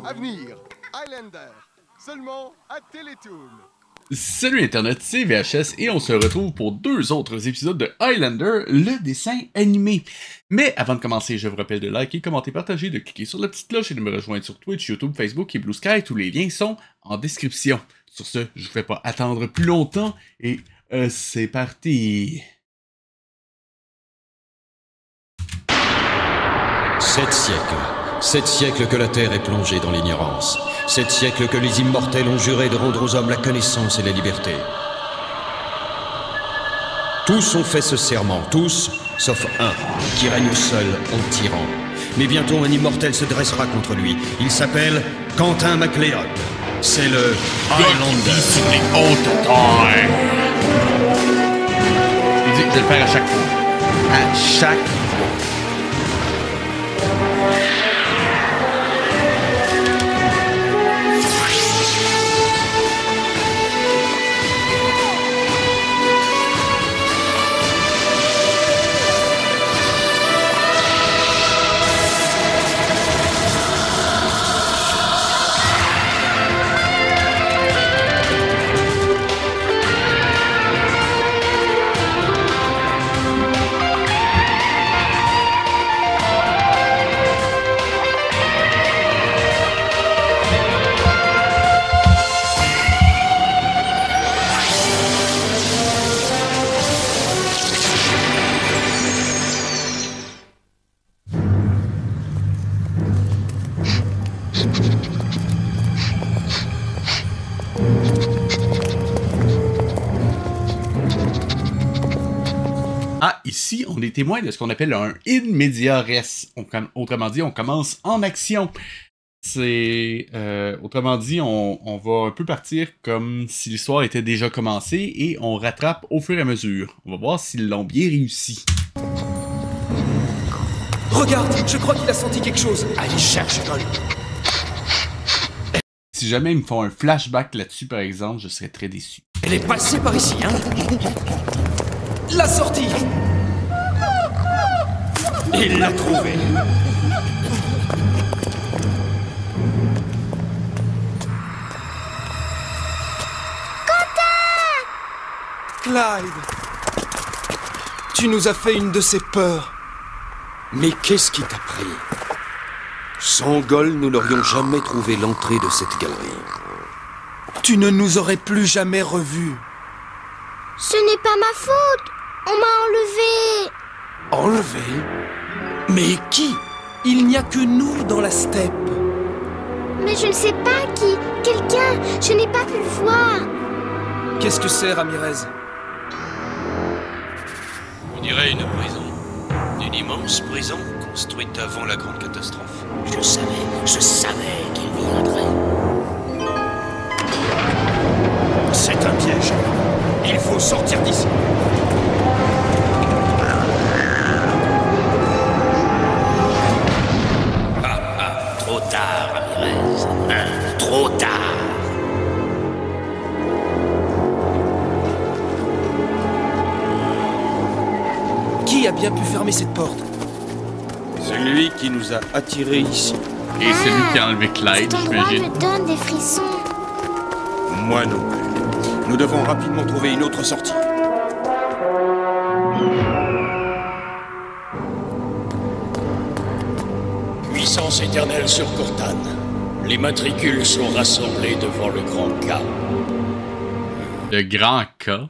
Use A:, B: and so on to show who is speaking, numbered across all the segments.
A: À venir, Highlander, seulement à Télétoon.
B: Salut Internet, c'est VHS et on se retrouve pour 2 autres épisodes de Highlander, le dessin animé. Mais avant de commencer, je vous rappelle de liker, commenter, partager, de cliquer sur la petite cloche et de me rejoindre sur Twitch, YouTube, Facebook et Blue Sky. Tous les liens sont en description. Sur ce, je vous fais pas attendre plus longtemps et c'est parti.
C: 7 siècles. 7 siècles que la Terre est plongée dans l'ignorance. 7 siècles que les immortels ont juré de rendre aux hommes la connaissance et la liberté. Tous ont fait ce serment, tous, sauf un, qui règne seul en tyran. Mais bientôt un immortel se dressera contre lui. Il s'appelle Quentin MacLeod. C'est le Highlander.
B: Sur les hautes terres. Je vais le faire à chaque fois. À chaque fois. Ici, on est témoin de ce qu'on appelle un in media res. Autrement dit, on commence en action. C'est autrement dit, on va un peu partir comme si l'histoire était déjà commencée et on rattrape au fur et à mesure. On va voir s'ils l'ont bien réussi.
D: Regarde, je crois qu'il a senti quelque chose. Allez, cherche, Cole.
B: Si jamais ils me font un flashback là-dessus, par exemple, je serais très déçu.
D: Elle est passée par ici, hein? La sortie! Il l'a trouvée. Clyde! Tu nous as fait une de ces peurs.
C: Mais qu'est-ce qui t'a pris? Sans Gol, nous n'aurions jamais trouvé l'entrée de cette galerie.
D: Tu ne nous aurais plus jamais revus.
E: Ce n'est pas ma faute. On m'a enlevé.
D: Enlevé? Mais qui? Il n'y a que nous dans la steppe.
E: Mais je ne sais pas qui. Quelqu'un. Je n'ai pas pu le voir.
D: Qu'est-ce que c'est, Ramirez?
C: On dirait une prison. Une immense prison construite avant la grande catastrophe.
F: Je savais qu'il viendrait.
C: C'est un piège. Il faut sortir d'ici.
F: Trop tard, Ramirez. Trop tard.
D: Qui a bien pu fermer cette porte?
C: Celui qui nous a attirés ici.
B: Et celui qui a enlevé Clyde,
E: Cet endroit
B: j'imagine.
E: me donne des frissons.
C: Moi non plus. Nous devons rapidement trouver une autre sortie.
F: Puissance éternelle sur Cortane. Les matricules sont rassemblées devant le grand K.
B: Le grand cas.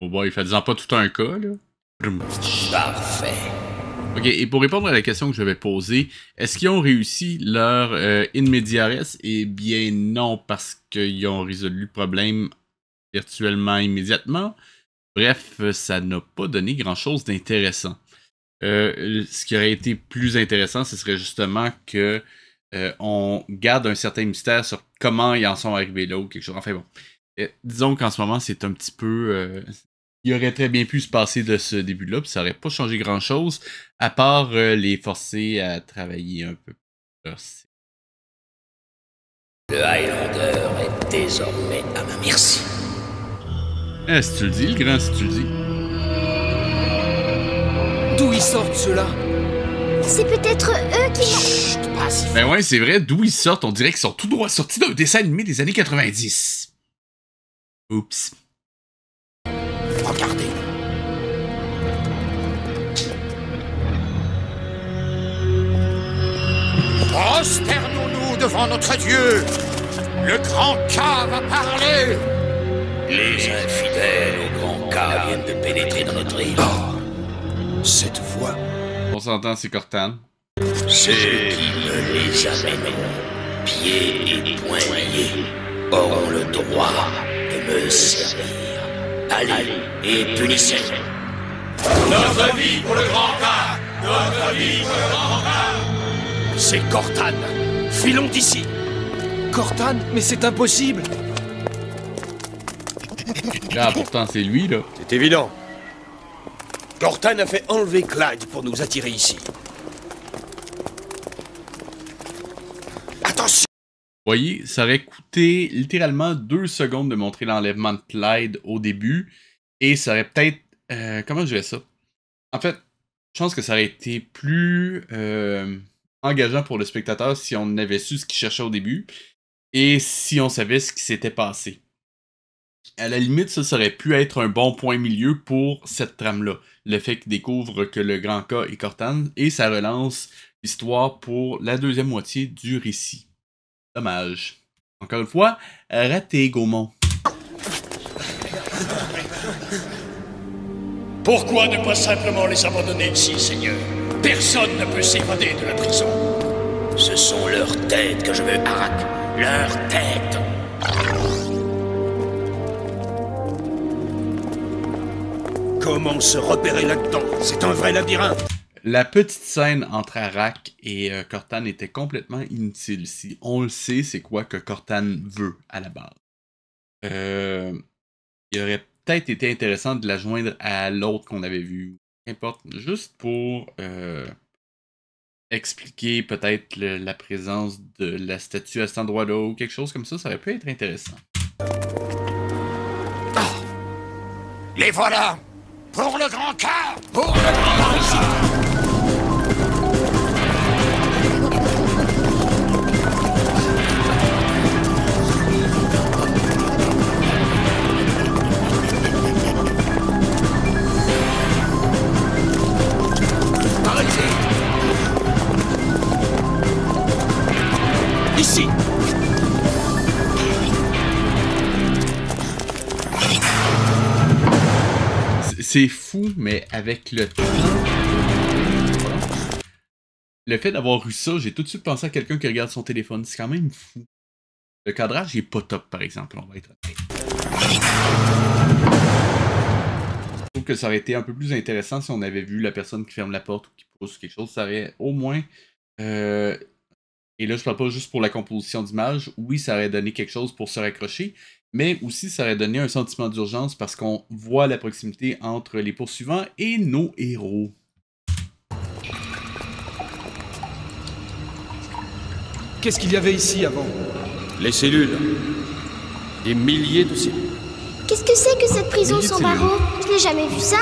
B: Oh boy, faites-en pas tout un cas, là.
F: Parfait.
B: Ok, et pour répondre à la question que je vais poser, est-ce qu'ils ont réussi leur in media res? Eh bien non, parce qu'ils ont résolu le problème virtuellement immédiatement. Bref, ça n'a pas donné grand-chose d'intéressant. Ce qui aurait été plus intéressant, ce serait justement que on garde un certain mystère sur comment ils en sont arrivés là ou quelque chose. Enfin bon, disons qu'en ce moment, c'est un petit peu... il aurait très bien pu se passer de ce début-là, puis ça aurait pas changé grand-chose, à part les forcer à travailler un peu.
F: Le Highlander est désormais à ma merci.
B: Si tu le dis, le grand, si tu le dis.
D: D'où ils sortent, ceux-là?
E: C'est peut-être eux qui...
F: Chut, pas
G: passif.
B: Ben ouais, c'est vrai, d'où ils sortent, on dirait qu'ils sont tout droit sortis d'un dessin animé des années 90. Oups.
G: Regardez. Prosternons-nous devant notre Dieu. Le grand K va parler.
F: Les infidèles au grand K viennent de pénétrer dans notre île.
C: Cette voix.
B: On s'entend, c'est Cortane.
F: Ceux qui me les amèneront, pieds et poings liés, auront le droit de me servir. Allez, et punissez.
G: Notre vie pour le grand K. Notre vie pour le grand K. C'est Cortane. Filons d'ici.
D: Cortane, mais c'est impossible.
B: Là, pourtant, c'est lui, là.
C: C'est évident.
G: Cortane a fait enlever Clyde pour nous attirer ici. Attention!
B: Vous voyez, ça aurait coûté littéralement 2 secondes de montrer l'enlèvement de Clyde au début. Et ça aurait peut-être... comment je dirais ça? En fait, je pense que ça aurait été plus engageant pour le spectateur si on avait su ce qu'il cherchait au début. Et si on savait ce qui s'était passé. À la limite, ça aurait pu être un bon point milieu pour cette trame-là. Le fait qu'il découvre que le grand K est Cortane. Et ça relance l'histoire pour la deuxième moitié du récit. Dommage. Encore une fois, raté, Gaumont.
F: Pourquoi ne pas simplement les abandonner ici, Seigneur? Personne ne peut s'évader de la prison. Ce sont leurs têtes que je veux, Arak. Leurs têtes.
G: Comment se repérer là-dedans? C'est un vrai labyrinthe.
B: La petite scène entre Arak et Cortane était complètement inutile ici. On le sait, c'est quoi que Cortane veut à la base. Il aurait peut-être été intéressant de la joindre à l'autre qu'on avait vu. Qu'importe, juste pour expliquer peut-être la présence de la statue à cet endroit-là ou quelque chose comme ça aurait pu être intéressant.
G: Les voilà! Pour le grand K! Pour le grand K! Ici.
B: C'est fou, mais avec le temps, le fait d'avoir eu ça, j'ai tout de suite pensé à quelqu'un qui regarde son téléphone. C'est quand même fou. Le cadrage est pas top, par exemple. On va être honnête. Je trouve que ça aurait été un peu plus intéressant si on avait vu la personne qui ferme la porte ou qui pousse quelque chose. Ça aurait au moins... Et là, je parle pas juste pour la composition d'image. Oui, ça aurait donné quelque chose pour se raccrocher, mais aussi ça aurait donné un sentiment d'urgence parce qu'on voit la proximité entre les poursuivants et nos héros.
D: Qu'est-ce qu'il y avait ici avant?
C: Les cellules. Des milliers de cellules.
E: Qu'est-ce que c'est que cette prison sans barreaux? Je n'ai jamais vu ça.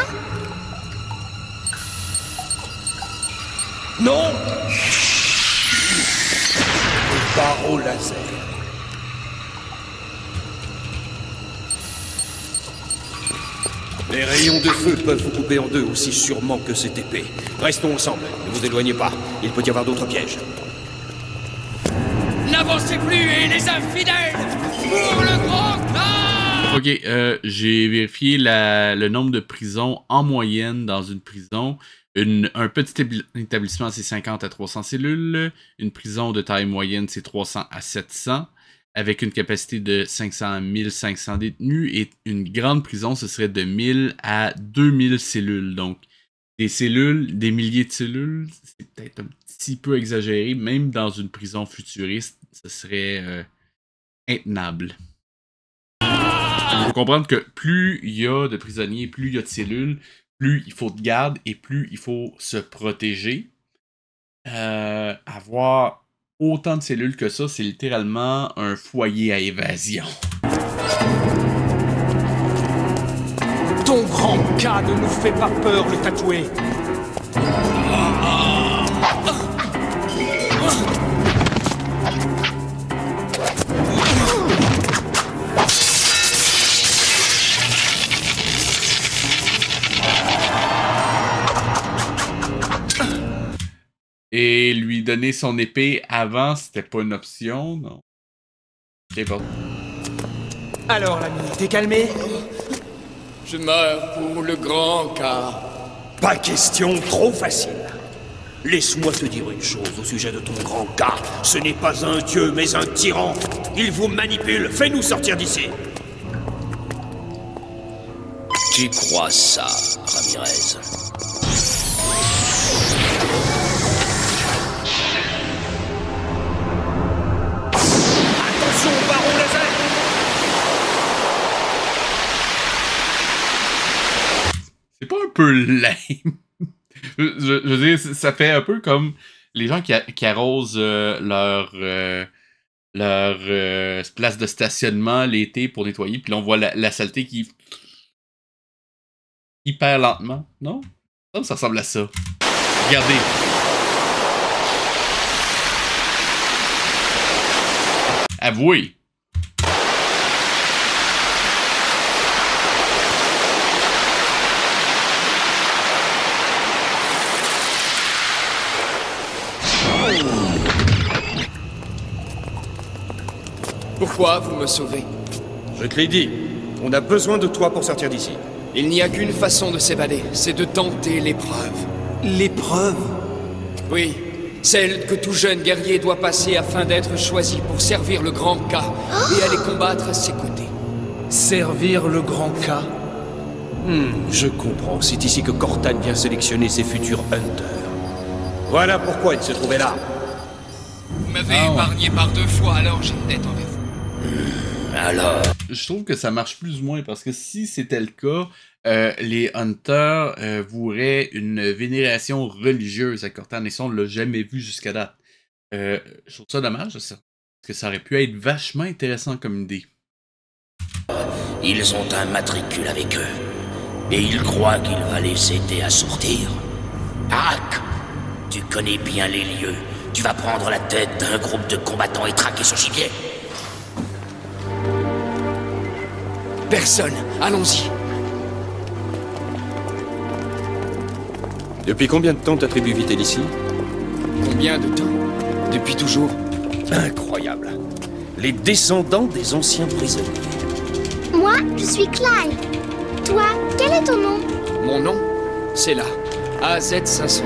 G: Non! Barreau laser.
C: Les rayons de feu peuvent vous couper en deux aussi sûrement que cette épée. Restons ensemble, ne vous éloignez pas. Il peut y avoir d'autres pièges.
H: N'avancez plus et les infidèles pour le grand K!
B: Ok, j'ai vérifié le nombre de prisons en moyenne dans une prison. Un petit établissement, c'est 50 à 300 cellules. Une prison de taille moyenne, c'est 300 à 700. Avec une capacité de 500 à 1500 détenus. Et une grande prison, ce serait de 1000 à 2000 cellules. Donc, des cellules, des milliers de cellules, c'est peut-être un petit peu exagéré. Même dans une prison futuriste, ce serait intenable. Il faut comprendre que plus il y a de prisonniers, plus il y a de cellules, plus il faut de garde et plus il faut se protéger. Avoir autant de cellules que ça, c'est littéralement un foyer à évasion.
D: Ton grand K ne nous fait pas peur, le tatoué.
B: Et lui donner son épée avant, c'était pas une option, non? Ok, bon.
D: Alors, l'ami, t'es calmé?
H: Je meurs pour le grand cas.
F: Pas question, trop facile. Laisse-moi te dire une chose au sujet de ton grand cas. Ce n'est pas un dieu, mais un tyran. Il vous manipule. Fais-nous sortir d'ici.
G: Tu crois ça, Ramirez?
F: Attention, baron laser!
B: C'est pas un peu lame? je veux dire, ça fait un peu comme les gens qui arrosent leur place de stationnement l'été pour nettoyer, puis là on voit la saleté qui hyper lentement, non? Ça ressemble à ça. Regardez. Avouez.
H: Pourquoi vous me sauvez?
C: Je te l'ai dit, on a besoin de toi pour sortir d'ici.
H: Il n'y a qu'une façon de s'évader, c'est de tenter l'épreuve.
D: L'épreuve?
H: Oui, celle que tout jeune guerrier doit passer afin d'être choisi pour servir le grand K et aller combattre à ses côtés.
D: Servir le grand K?
C: Je comprends, c'est ici que Cortan vient sélectionner ses futurs hunters. Voilà pourquoi il se trouvait là.
H: Vous m'avez épargné par 2 fois, alors j'ai une dette envers vous.
G: Alors,
B: Je trouve que ça marche plus ou moins, parce que si c'était le cas, les Hunters voueraient une vénération religieuse à Cortan, et ça, on l'a jamais vu jusqu'à date. Je trouve ça dommage, ça. Parce que ça aurait pu être vachement intéressant comme idée.
G: ils ont un matricule avec eux. Et ils croient qu'il va les aider à sortir. Arak, tu connais bien les lieux. Tu vas prendre la tête d'un groupe de combattants et traquer son gibier.
H: Personne, allons-y.
C: Depuis combien de temps ta tribu vit-elle ici?
H: Combien de temps? Depuis toujours.
C: Incroyable. Les descendants des anciens prisonniers.
E: Moi, je suis Clyde. Toi, quel est ton nom?
H: Mon nom, c'est là. AZ508.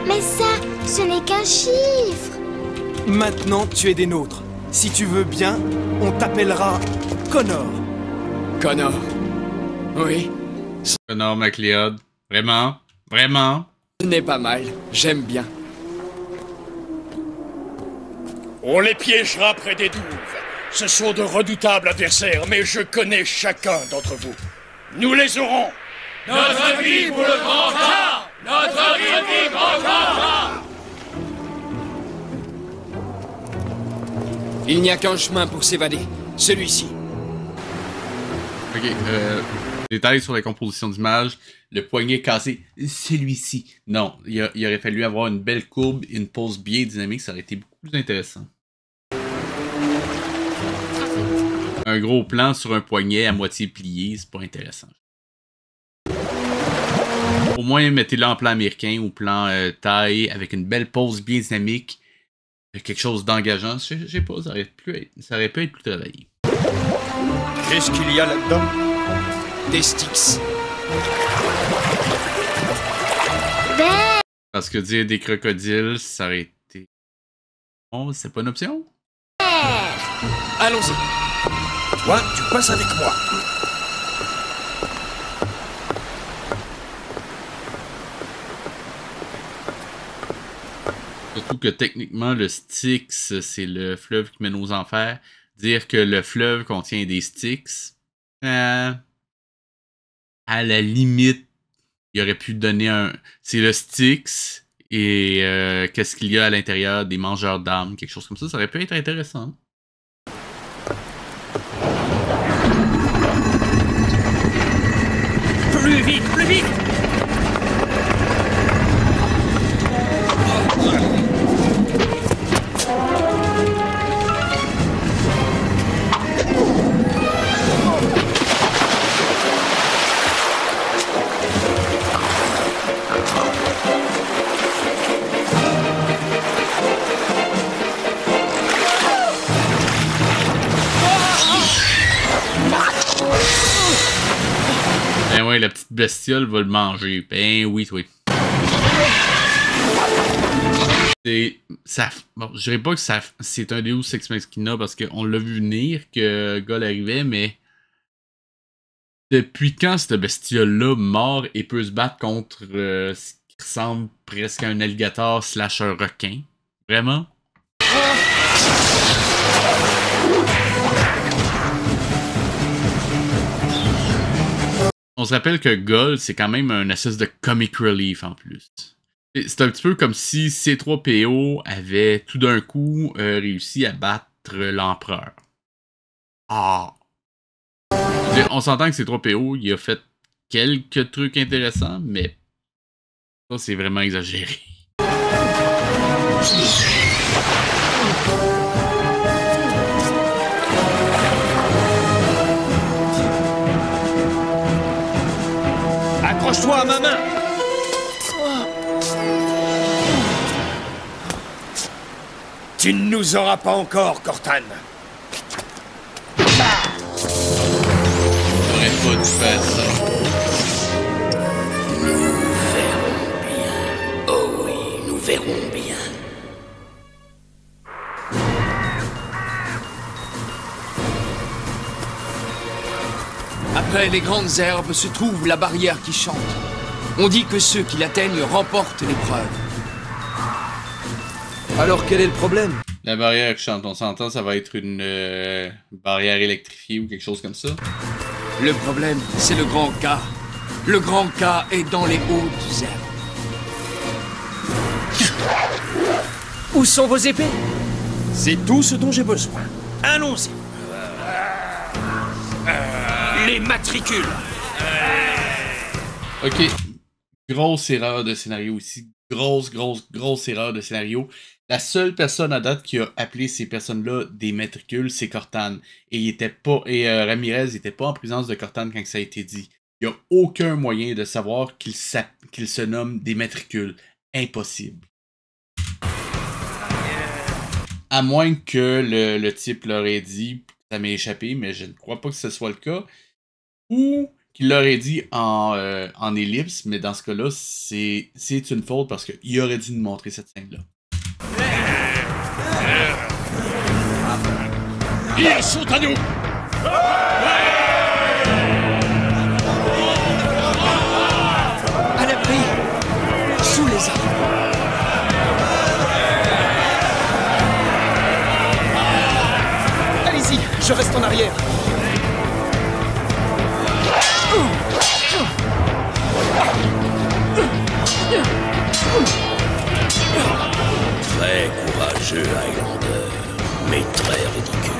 E: Mais ça, ce n'est qu'un chiffre.
D: Maintenant, tu es des nôtres. Si tu veux bien, on t'appellera Connor.
H: Connor. Oui,
B: Connor MacLeod. Vraiment? Vraiment?
H: ce n'est pas mal. J'aime bien.
F: On les piégera près des douves. Ce sont de redoutables adversaires, mais je connais chacun d'entre vous. Nous les aurons.
G: Notre vie pour le grand K! Notre vie pour le grand K!
H: Il n'y a qu'un chemin pour s'évader. Celui-ci.
B: Ok, détails sur la composition d'image. Le poignet cassé, celui-ci. Non, il aurait fallu avoir une belle courbe et une pose bien dynamique, ça aurait été beaucoup plus intéressant. Un gros plan sur un poignet à moitié plié, c'est pas intéressant. Au moins, mettez-le en plan américain ou plan taille avec une belle pose bien dynamique. Quelque chose d'engageant. Je sais pas, ça aurait pu être plus travaillé.
C: Qu'est-ce qu'il y a là-dedans?
H: Des sticks.
B: Parce que dire des crocodiles, ça aurait été... Bon, c'est pas une option?
H: Allons-y.
C: Toi, tu passes avec moi.
B: Surtout que techniquement, le Styx, c'est le fleuve qui mène aux enfers. Dire que le fleuve contient des Styx, à la limite, il aurait pu donner un... C'est le Styx et qu'est-ce qu'il y a à l'intérieur des mangeurs d'âmes, quelque chose comme ça. Ça aurait pu être intéressant.
F: Plus vite, plus vite!
B: bestiole va le manger. Ben oui, oui. Bon, je dirais pas que c'est un Deus Ex Machina parce qu'on l'a vu venir que Gull arrivait, mais depuis quand cette bestiole-là mord et peut se battre contre ce qui ressemble presque à un alligator / un requin? Vraiment? On se rappelle que Gull, c'est quand même un espèce de comic relief en plus. C'est un petit peu comme si C3PO avait tout d'un coup réussi à battre l'empereur. Ah! On s'entend que C3PO, il a fait quelques trucs intéressants, mais ça, c'est vraiment exagéré.
C: Accroche-toi à ma main! Tu ne nous auras pas encore, Cortan.
B: J'aurais pas dû faire ça.
G: Nous verrons bien. Oh oui, nous verrons bien.
H: Après les grandes herbes se trouve la barrière qui chante. On dit que ceux qui l'atteignent remportent l'épreuve.
D: Alors quel est le problème?
B: La barrière qui chante, on s'entend, ça va être une barrière électrifiée ou quelque chose comme ça.
H: Le problème, c'est le grand K. Le grand K est dans les hautes herbes.
C: Où sont vos épées? C'est tout ce dont j'ai besoin. Allons-y. Les matricules.
B: Ok. Grosse erreur de scénario ici. Grosse erreur de scénario. La seule personne à date qui a appelé ces personnes-là des matricules, c'est Cortan. Et Ramirez n'était pas en présence de Cortan quand ça a été dit. Il n'y a aucun moyen de savoir qu'il se nomme des matricules. Impossible. À moins que le type leur ait dit, ça m'est échappé, mais je ne crois pas que ce soit le cas. Ou qu'il leur ait dit en ellipse, mais dans ce cas-là, c'est une faute parce qu'il aurait dû nous montrer cette scène-là.
C: Ils sont à nous!
H: À l'abri, sous les arbres.
D: Allez-y, je reste en arrière.
G: Très courageux, Highlander, mais très ridicule.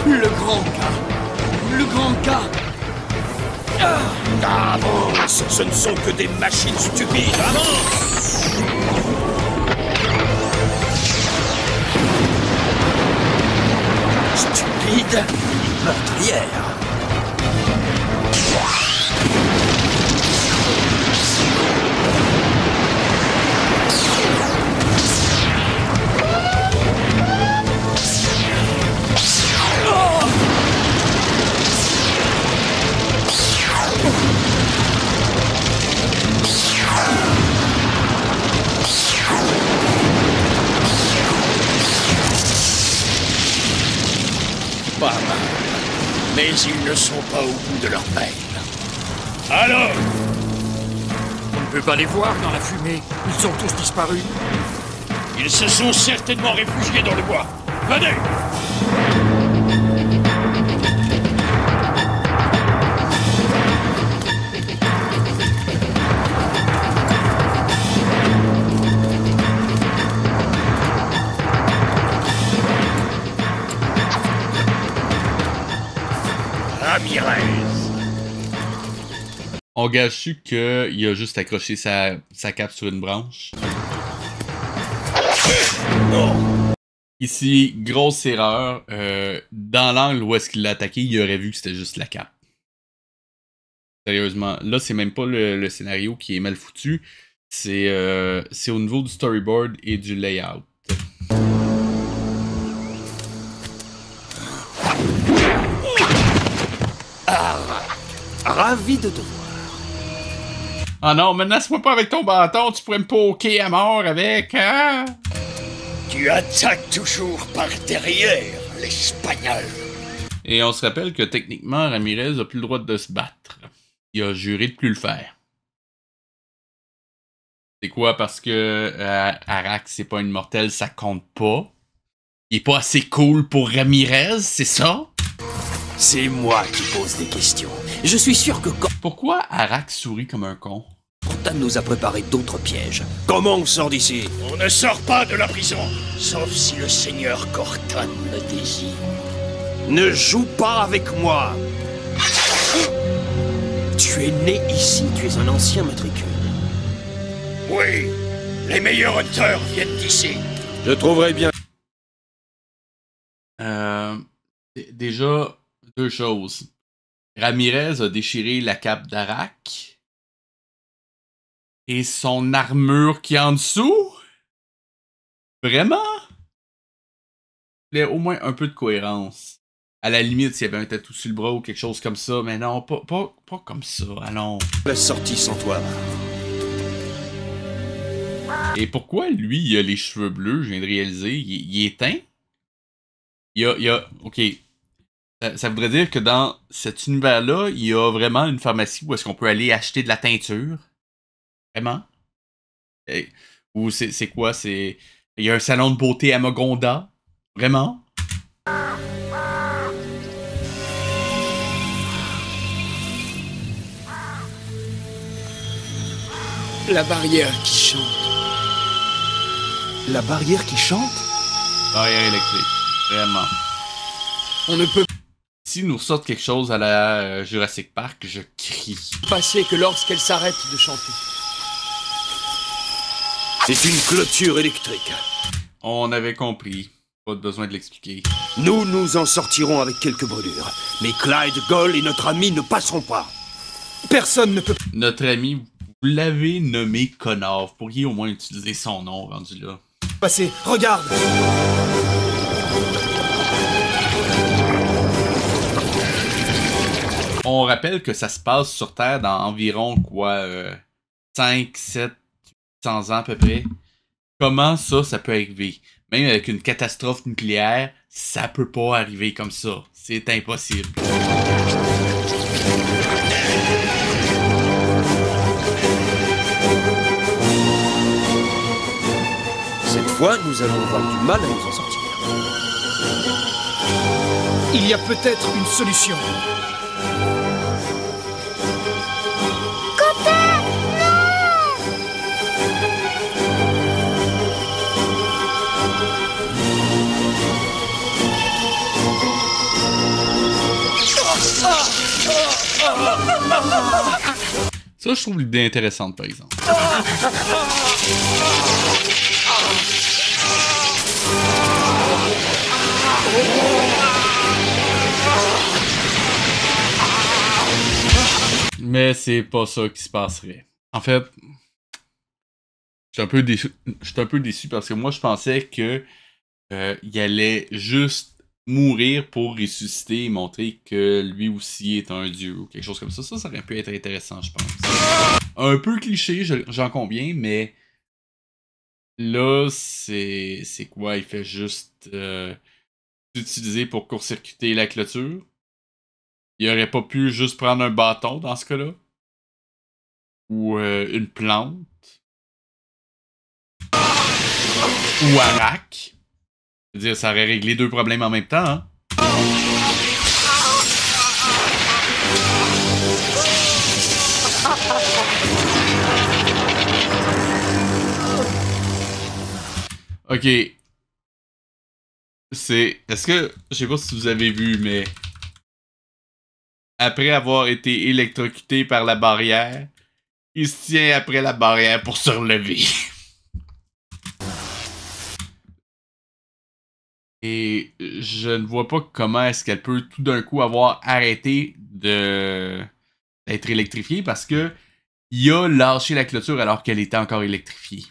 H: Le grand K. Le grand K.
C: Avance! Ce ne sont que des machines stupides! Avance! Stupide, meurtrière. Pas mal. Mais ils ne sont pas au bout de leur peine. Alors?
H: On ne peut pas les voir dans la fumée. Ils sont tous disparus.
C: Ils se sont certainement réfugiés dans le bois. Venez! Ramirez.
B: On gâche qu'il a juste accroché sa cape sur une branche. Ici, grosse erreur. Dans l'angle où est-ce qu'il l'a attaqué, il aurait vu que c'était juste la cape. Sérieusement, là, c'est même pas le scénario qui est mal foutu. C'est au niveau du storyboard et du layout.
I: Ravi de te voir.
B: Ah non, menace-moi pas avec ton bâton, tu pourrais me poker à mort avec, hein?
F: Tu attaques toujours par derrière, l'Espagnol.
B: Et on se rappelle que techniquement, Ramirez a plus le droit de se battre. Il a juré de plus le faire. C'est quoi? Parce que Arax, c'est pas une mortelle, ça compte pas. Il est pas assez cool pour Ramirez, c'est ça?
I: C'est moi qui pose des questions. Je suis sûr que
B: Pourquoi Arax sourit comme un con?
I: Cortan nous a préparé d'autres pièges. Comment on sort d'ici?
F: On ne sort pas de la prison, sauf si le seigneur Cortan le désire.
I: Ne joue pas avec moi. Tu es né ici, tu es un ancien matricule.
F: Oui, les meilleurs hunters viennent d'ici.
I: Je trouverai bien...
B: Déjà, deux choses. Ramirez a déchiré la cape d'Arax. Et son armure qui est en dessous? Vraiment? Il y a au moins un peu de cohérence. À la limite, s'il y avait un tatou sur le bras ou quelque chose comme ça, mais non, pas comme ça, allons.
I: La sortie sans toi.
B: Et pourquoi lui, il a les cheveux bleus, je viens de réaliser, il est teint? Ok. Ça voudrait dire que dans cet univers-là, il y a vraiment une pharmacie où est-ce qu'on peut aller acheter de la teinture? Vraiment? Ou c'est quoi? Il y a un salon de beauté à Mogonda? Vraiment?
H: La barrière qui chante.
D: La barrière qui chante?
B: Barrière électrique. Vraiment.
H: On ne peut
B: Si nous sortent quelque chose à la Jurassic Park, je crie.
H: passer que lorsqu'elle s'arrête de chanter.
I: C'est une clôture électrique.
B: On avait compris. Pas besoin de l'expliquer.
I: Nous nous en sortirons avec quelques brûlures. Mais Clyde, Goll et notre ami ne passeront pas.
D: Personne ne peut...
B: Notre ami, vous l'avez nommé connard. Vous pourriez au moins utiliser son nom rendu là.
D: passer. Regarde!
B: On rappelle que ça se passe sur Terre dans environ, 5, 7, 800 ans à peu près. Comment ça peut arriver? Même avec une catastrophe nucléaire, ça peut pas arriver comme ça. C'est impossible.
I: Cette fois, nous allons avoir du mal à nous en sortir.
D: Il y a peut-être une solution.
E: Copain, non!
B: Ça, je trouve l'idée intéressante, par exemple. Mais c'est pas ça qui se passerait. En fait, je suis un peu déçu parce que moi, je pensais que il allait juste mourir pour ressusciter et montrer que lui aussi est un dieu ou quelque chose comme ça. Ça aurait pu être intéressant, je pense. Un peu cliché, j'en conviens, mais là, c'est quoi? Il fait juste l'utiliser pour court-circuiter la clôture. Il aurait pas pu juste prendre un bâton dans ce cas-là? Ou une plante? Ou Arax? Je veux dire, ça aurait réglé deux problèmes en même temps, hein? Ok. Est-ce que... Je sais pas si vous avez vu, mais... Après avoir été électrocuté par la barrière, il se tient après la barrière pour se relever. Et je ne vois pas comment est-ce qu'elle peut tout d'un coup avoir arrêté d'être électrifiée parce que il a lâché la clôture alors qu'elle était encore électrifiée.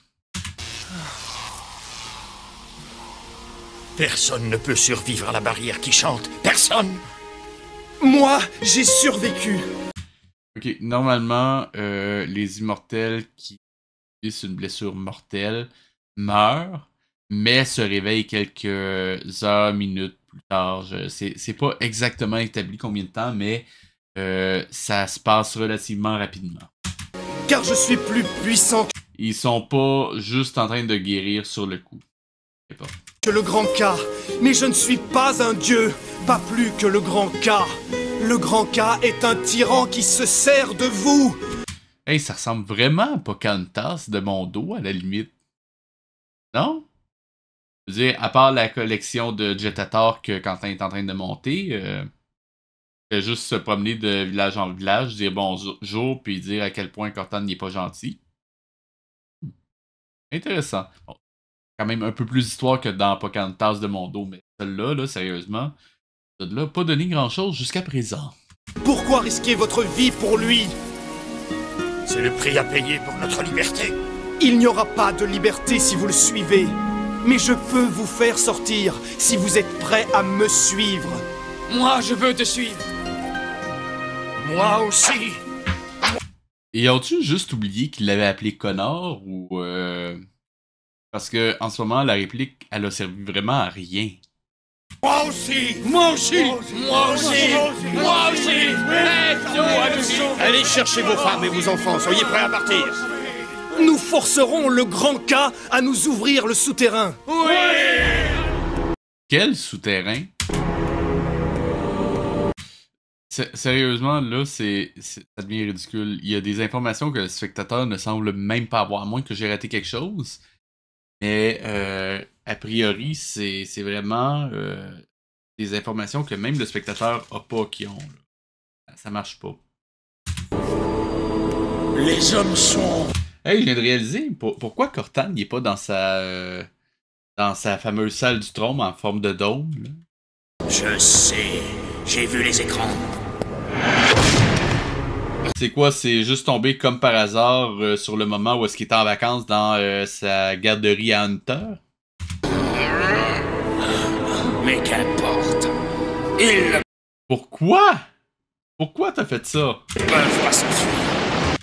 F: Personne ne peut survivre à la barrière qui chante. Personne!
D: Moi, j'ai survécu.
B: Ok, normalement, les immortels qui subissent une blessure mortelle meurent, mais se réveillent quelques heures, minutes plus tard. C'est pas exactement établi combien de temps, mais ça se passe relativement rapidement.
D: Car je suis plus puissant
B: Ils sont pas juste en train de guérir sur le coup.
D: que le grand K. Mais je ne suis pas un dieu, pas plus que le grand K. Le grand K est un tyran qui se sert de vous.
B: Hey, ça ressemble vraiment à Pocahontas de mon dos, à la limite. Non? Je veux dire, à part la collection de Jetator que Quentin est en train de monter, fait juste se promener de village en village, dire bonjour, puis dire à quel point Cortana n'est pas gentil. Intéressant. Bon, quand même un peu plus d'histoire que dans Pocahontas de mon dos, mais celle-là, là, sérieusement, ça ne l'a pas donné grand-chose jusqu'à présent.
D: Pourquoi risquer votre vie pour lui?
F: C'est le prix à payer pour notre liberté.
D: Il n'y aura pas de liberté si vous le suivez. Mais je peux vous faire sortir si vous êtes prêt à me suivre.
H: Moi, je veux te suivre.
F: Moi aussi.
B: Et ont-tu juste oublié qu'il l'avait appelé Connor ou parce que en ce moment la réplique elle a servi vraiment à rien.
F: Moi aussi. Moi aussi. Moi aussi. Moi aussi.
I: Allez chercher vos femmes et vos enfants, soyez prêts à partir.
D: Nous forcerons le grand K à nous ouvrir le souterrain.
B: Quel souterrain? Sérieusement, là, ça devient ridicule. Il y a des informations que le spectateur ne semble même pas avoir, à moins que j'ai raté quelque chose. Mais, a priori, c'est vraiment des informations que même le spectateur n'a pas qui ont. Là. Ça marche pas.
F: Les hommes sont...
B: Hey, je viens de réaliser, pourquoi Cortana n'est pas dans sa fameuse salle du trône en forme de dôme, là?
G: Je sais, j'ai vu les écrans.
B: C'est quoi, c'est juste tombé comme par hasard sur le moment où est-ce qu'il était en vacances dans sa garderie à Hunter?
G: Mais qu'importe. Ils
B: Pourquoi? Pourquoi t'as fait ça?
G: ne peuvent pas s'enfuir.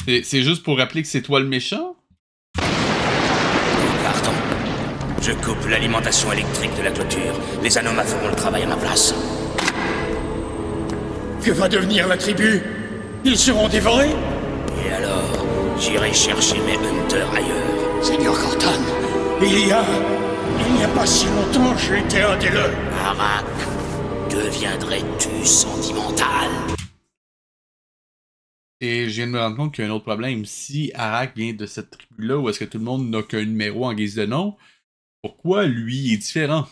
B: C'est juste pour rappeler que c'est toi le méchant?
G: Pardon. Je coupe l'alimentation électrique de la clôture. Les Anomas feront le travail à ma place.
F: Que va devenir la tribu? Ils seront dévorés?
G: Et alors, j'irai chercher mes hunters ailleurs.
F: Seigneur Cortana, il n'y a pas si longtemps, j'étais un des leurs.
G: Arak, deviendrais-tu sentimental?
B: Et je viens de me rendre compte qu'il y a un autre problème. Si Arak vient de cette tribu-là, où est-ce que tout le monde n'a qu'un numéro en guise de nom, pourquoi lui est différent?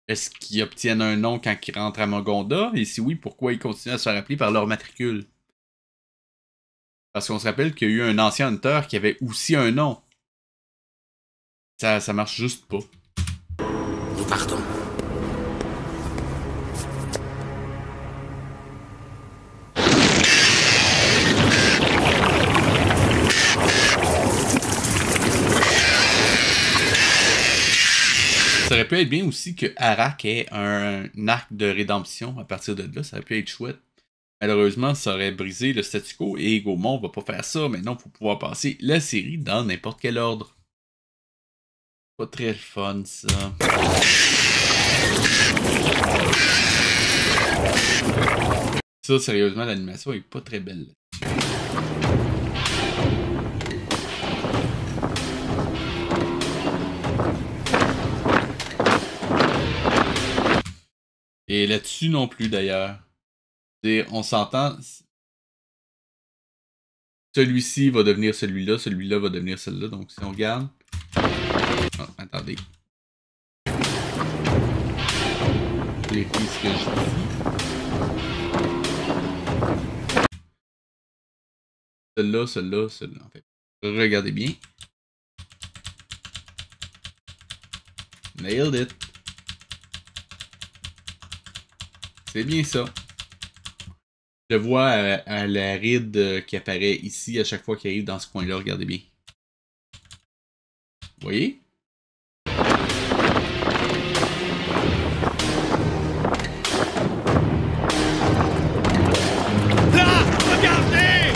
B: Est-ce qu'ils obtiennent un nom quand ils rentrent à Mogonda? Et si oui, pourquoi ils continuent à se faire appeler par leur matricule? Parce qu'on se rappelle qu'il y a eu un ancien Hunter qui avait aussi un nom. Ça marche juste pas.
G: Nous partons.
B: Ça aurait pu être bien aussi que Arak ait un arc de rédemption à partir de là. Ça aurait pu être chouette. Malheureusement, ça aurait brisé le statu quo et Gaumont va pas faire ça. Maintenant, il faut pouvoir passer la série dans n'importe quel ordre. Pas très fun, ça. Ça, sérieusement, l'animation est pas très belle. Et là-dessus non plus, d'ailleurs. On s'entend. Celui-ci va devenir celui-là, celui-là va devenir celui-là. Donc, si on regarde... Oh, attendez. Vérifier ce que je dis. Celui-là, celui-là, celui-là. En fait, regardez bien. Nailed it. C'est bien ça. Je vois à la ride qui apparaît ici à chaque fois qu'il arrive dans ce coin-là. Regardez bien. Vous voyez?
F: Là! Regardez!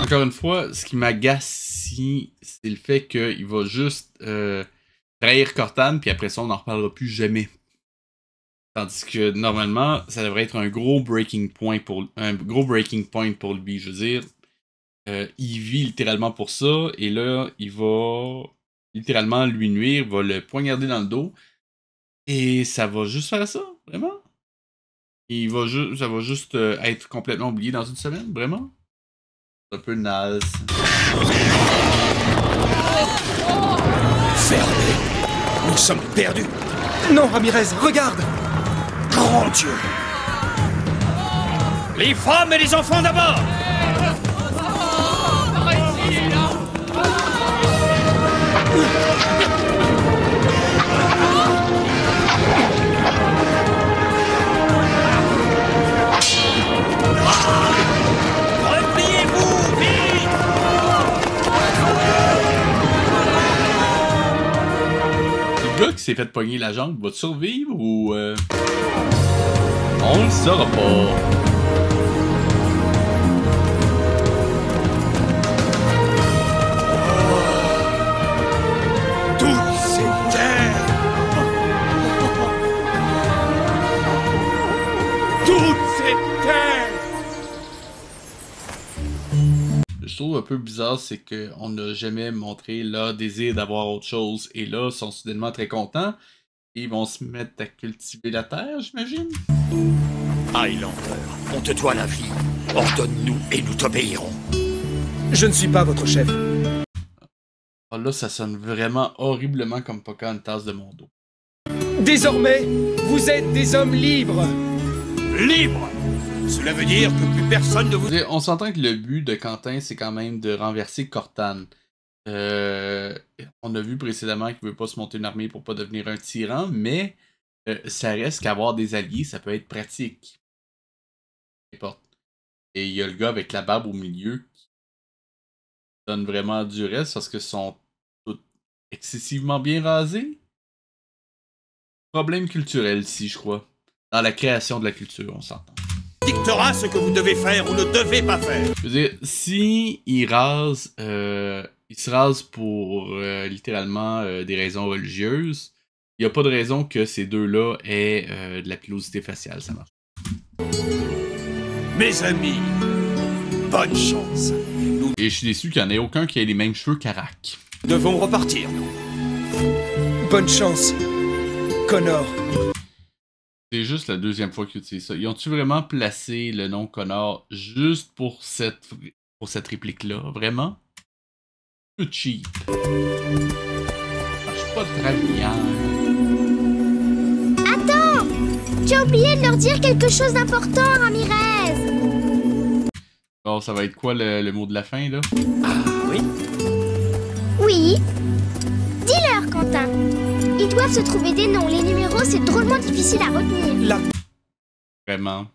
B: encore une fois, ce qui m'agace ici, c'est le fait qu'il va juste trahir Cortana, puis après ça, on n'en reparlera plus jamais. Tandis que normalement, ça devrait être un gros breaking point pour lui. Je veux dire, il vit littéralement pour ça, et là, il va littéralement lui nuire, va le poignarder dans le dos, et ça va juste faire ça, vraiment. Ça va juste être complètement oublié dans une semaine, vraiment. C'est un peu naze.
I: Fermez! Nous sommes perdus!
D: Non, Ramirez, regarde!
I: Grand Dieu!
C: Les femmes et les enfants d'abord! Repliez-vous, vite!
B: Le gars qui s'est fait pogner la jambe va survivre ou... On le saura pas.
I: Toutes ces terres! Toutes ces terres!
B: Ce que je trouve un peu bizarre, c'est qu'on n'a jamais montré leur désir d'avoir autre chose. Et là, ils sont soudainement très contents. Et ils vont se mettre à cultiver la terre, j'imagine.
I: Highlander, on te doit la vie. Ordonne-nous et nous t'obéirons.
D: Je ne suis pas votre chef.
B: Oh là, ça sonne vraiment horriblement comme Pocahontas de mon dos.
D: Désormais, vous êtes des hommes libres.
I: Libre! Cela veut dire que plus personne ne vous...
B: On s'entend que le but de Quentin, c'est quand même de renverser Cortana. On a vu précédemment qu'il veut pas se monter une armée pour pas devenir un tyran, mais ça reste qu'avoir des alliés, ça peut être pratique. Et il y a le gars avec la barbe au milieu qui donne vraiment du reste parce que sont tous excessivement bien rasés. Problème culturel ici, je crois. Dans la création de la culture, on s'entend.
I: Dictera ce que vous devez faire ou ne devez pas faire.
B: Je veux dire, si il rase, il se rase pour littéralement des raisons religieuses, il n'y a pas de raison que ces deux-là aient de la pilosité faciale, ça marche.
I: Mes amis, bonne chance. Nous
B: Et je suis déçu qu'il n'y en ait aucun qui ait les mêmes cheveux qu'Arak.
I: devons repartir.
D: Bonne chance, Connor.
B: C'est juste la deuxième fois qu'ils utilisent ça. Ils ont-tu vraiment placé le nom Connor juste pour cette réplique-là? Vraiment? Un peu cheap. Ça marche pas très bien.
E: Attends! Tu as oublié de leur dire quelque chose d'important, Ramirez!
B: Bon, ça va être quoi le mot de la fin, là?
I: Oui?
E: Oui? Dis-leur, Quentin! Ils doivent se trouver des noms. Les numéros, c'est drôlement difficile à retenir.
D: La
B: Vraiment.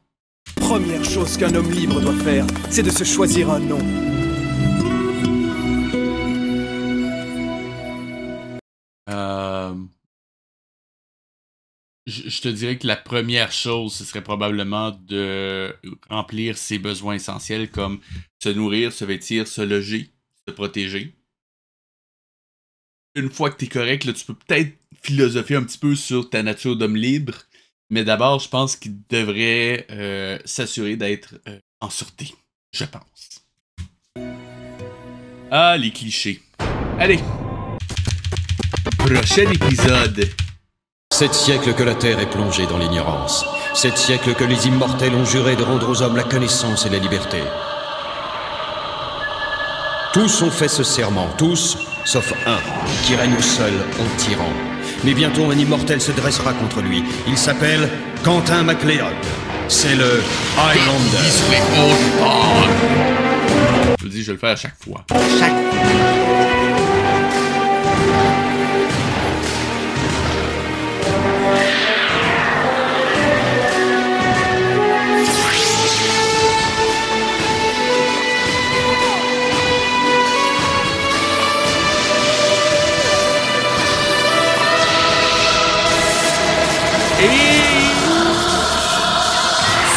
D: première chose qu'un homme libre doit faire, c'est de se choisir un nom.
B: Je te dirais que la première chose, ce serait probablement de remplir ses besoins essentiels comme se nourrir, se vêtir, se loger, se protéger. Une fois que t'es correct, là, tu peux peut-être philosopher un petit peu sur ta nature d'homme libre, mais d'abord, je pense qu'il devrait s'assurer d'être en sûreté. Je pense. Ah, les clichés. Allez! Prochain épisode!
C: 7 siècles que la Terre est plongée dans l'ignorance. 7 siècles que les immortels ont juré de rendre aux hommes la connaissance et la liberté. Tous ont fait ce serment, tous, sauf un, qui règne seul en tyran. Mais bientôt un immortel se dressera contre lui. Il s'appelle Quentin MacLeod. C'est le Highlander.
B: Je vous dis, je vais le faire à chaque fois. Et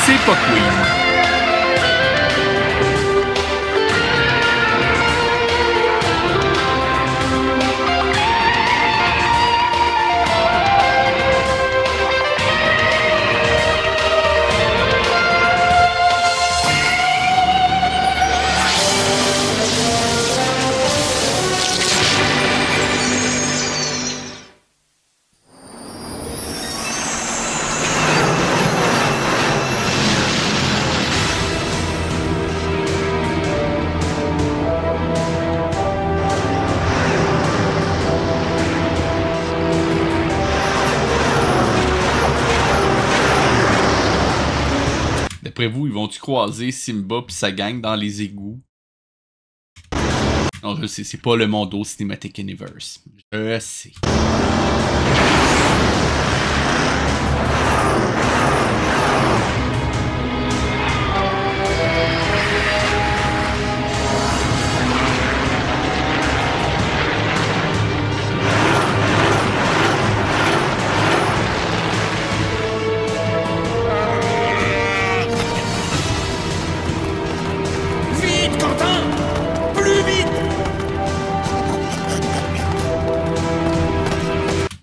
B: c'est pas Queen. D'après vous, ils vont-tu croiser Simba pis sa gang dans les égouts? Non, je sais, c'est pas le Mondo Cinematic Universe. Je sais.
G: Vite, Quentin! Plus vite!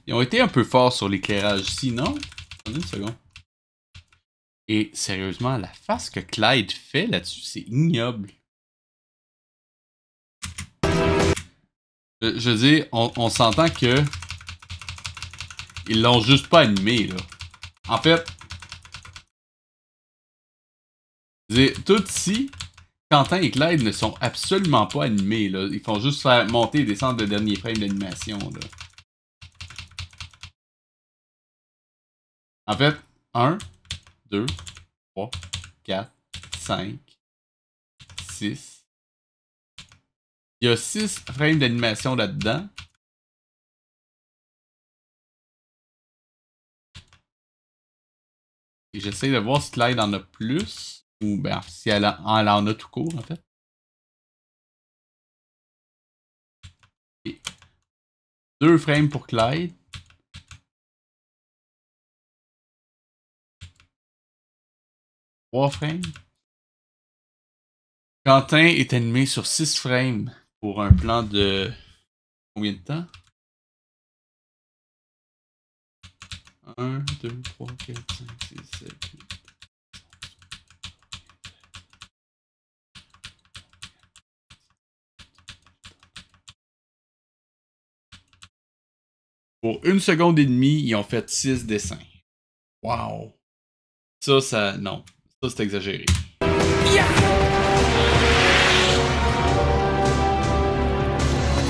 B: Ils ont été un peu forts sur l'éclairage ici, non? Attendez une seconde. Et sérieusement, la face que Clyde fait là-dessus, c'est ignoble. Je veux dire, on s'entend que ils l'ont juste pas animé, là. En fait, je veux dire, tout ici, Quentin et Clyde ne sont absolument pas animés, là. Ils font juste faire monter et descendre le dernier frame d'animation, là. En fait, 1, 2, 3, 4, 5, 6. Il y a 6 frames d'animation là-dedans. Et j'essaie de voir si Clyde en a plus. Ou ben, si elle en a tout court, en fait. Et 2 frames pour Clyde. Trois frames. Quentin est animé sur 6 frames pour un plan de combien de temps? 1, 2, 3, 4, 5, 6, 7, 8. Pour 1 seconde et demie, ils ont fait 6 dessins. Wow! Ça, non. Ça, c'est exagéré.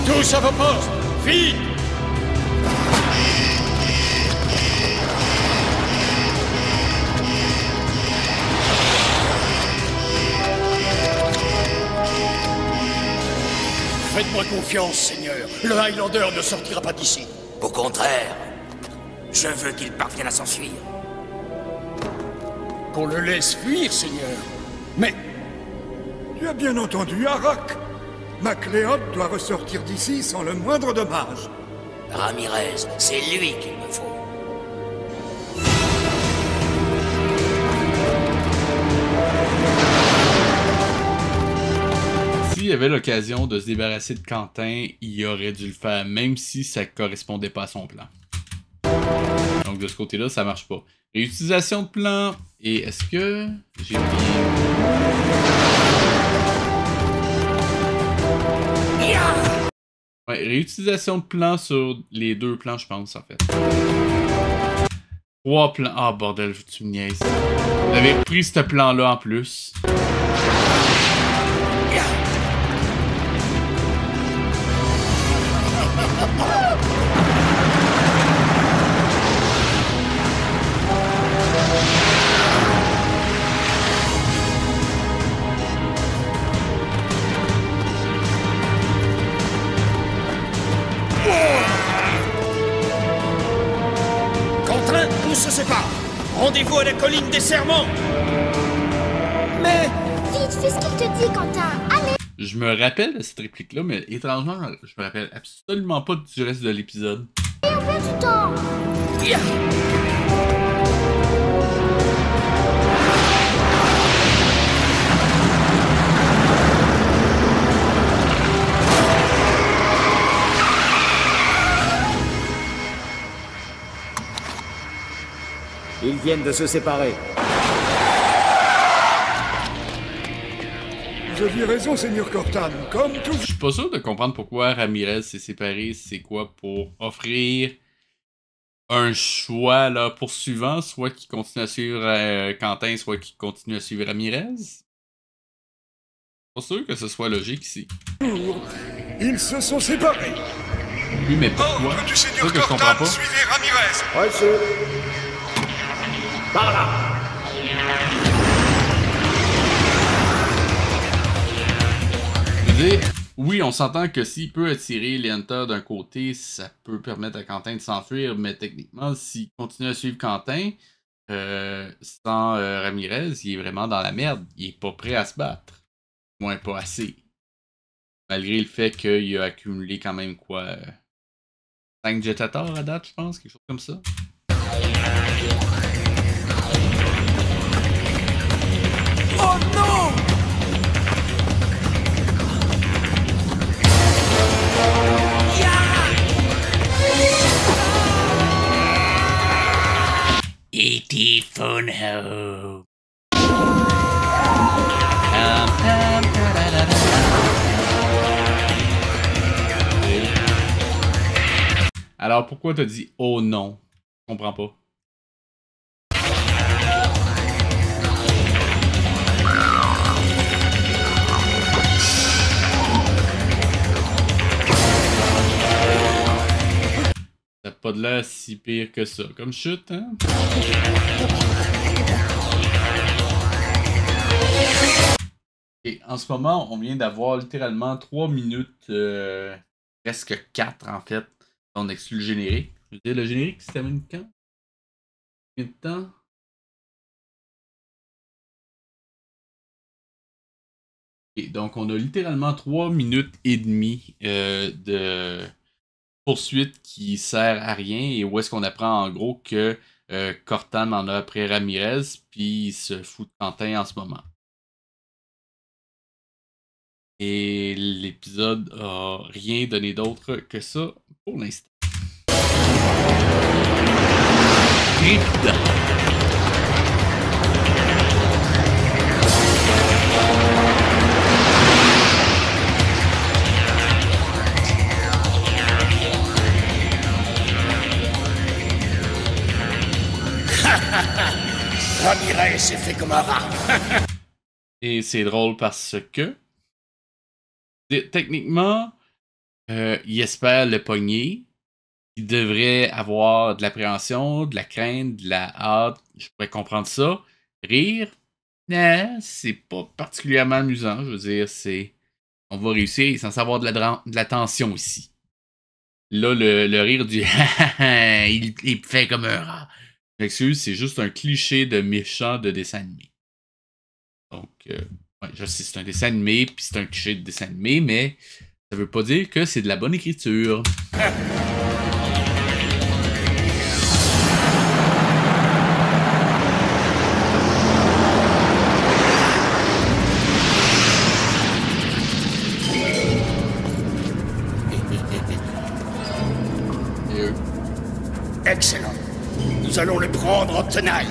G: Tous à vos postes! Vite! Faites-moi confiance, Seigneur. Le Highlander ne sortira pas d'ici.
F: Au contraire, je veux qu'il parvienne à s'enfuir.
G: Qu'on le laisse fuir, Seigneur. Mais
J: Tu as bien entendu, Arak. MacLeod doit ressortir d'ici sans le moindre dommage.
F: Ramirez, c'est lui qu'il me faut.
B: S'il avait l'occasion de se débarrasser de Quentin, il aurait dû le faire, même si ça correspondait pas à son plan. Donc de ce côté-là, ça marche pas. Réutilisation de plan. Et est-ce que j'ai oublié? Ouais, réutilisation de plan sur les 2 plans, je pense, en fait. 3 plans. Ah, bordel, tu me niaises. J'avais pris ce plan-là en plus.
G: Quentin, on se sépare. Rendez-vous à la colline des serments.
E: Mais... Vite, fais ce qu'il te dit, Quentin. Allez.
B: Je me rappelle de cette réplique-là, mais étrangement, je me rappelle absolument pas du reste de l'épisode.
E: Et on perd du temps.
K: Ils viennent de se séparer.
J: Vous aviez raison, Seigneur Cortan, comme tout...
B: Je suis pas sûr de comprendre pourquoi Ramirez s'est séparé. C'est quoi pour offrir un choix là poursuivant, soit qui continue à suivre Quentin, soit qui continue à suivre Ramirez? Pas sûr que ce soit logique ici.
J: Ils se sont séparés.
B: Oui, mais pourquoi?
J: Ordre du
B: C'est
J: Seigneur
B: ça que je comprends
J: Cortan,
B: pas.
J: suivez Ramirez.
K: Reçu. Par là.
B: veux dire, oui, on s'entend que s'il peut attirer les Hunters d'un côté, ça peut permettre à Quentin de s'enfuir, mais techniquement, s'il continue à suivre Quentin, sans Ramirez, il est vraiment dans la merde. Il est pas prêt à se battre. Du moins, pas assez. Malgré le fait qu'il a accumulé quand même quoi 5 Jetators à date, je pense, quelque chose comme ça.
D: Oh non!
G: E.T. Phone Home.
B: Alors pourquoi t'as dit oh non? Je comprends pas. T'as pas de l'air si pire que ça. Comme chute, hein? Et en ce moment, on vient d'avoir littéralement 3 minutes, presque 4 en fait. On exclut le générique. Je veux dire, le générique, ça termine quand? Combien de temps? Et donc, on a littéralement 3 minutes et demie de poursuite qui sert à rien. Et où est-ce qu'on apprend en gros que Cortan en a après Ramirez, puis il se fout de Quentin en ce moment. Et l'épisode a rien donné d'autre que ça pour l'instant. Crypta.
G: Ramirez s'est fait comme un rat.
B: Et c'est drôle parce que techniquement, il espère le pogner. Il devrait avoir de l'appréhension, de la crainte, de la hâte. Je pourrais comprendre ça. Rire, c'est pas particulièrement amusant. Je veux dire, c'est. On va réussir, il est censé avoir de la tension ici. Là, le rire du il fait comme un rat. Je m'excuse, c'est juste un cliché de méchant de dessin animé. Donc, ouais, je sais, c'est un dessin animé, puis c'est un cliché de dessin animé, mais ça veut pas dire que c'est de la bonne écriture.
G: Excellent. Nous allons le prendre en tenaille.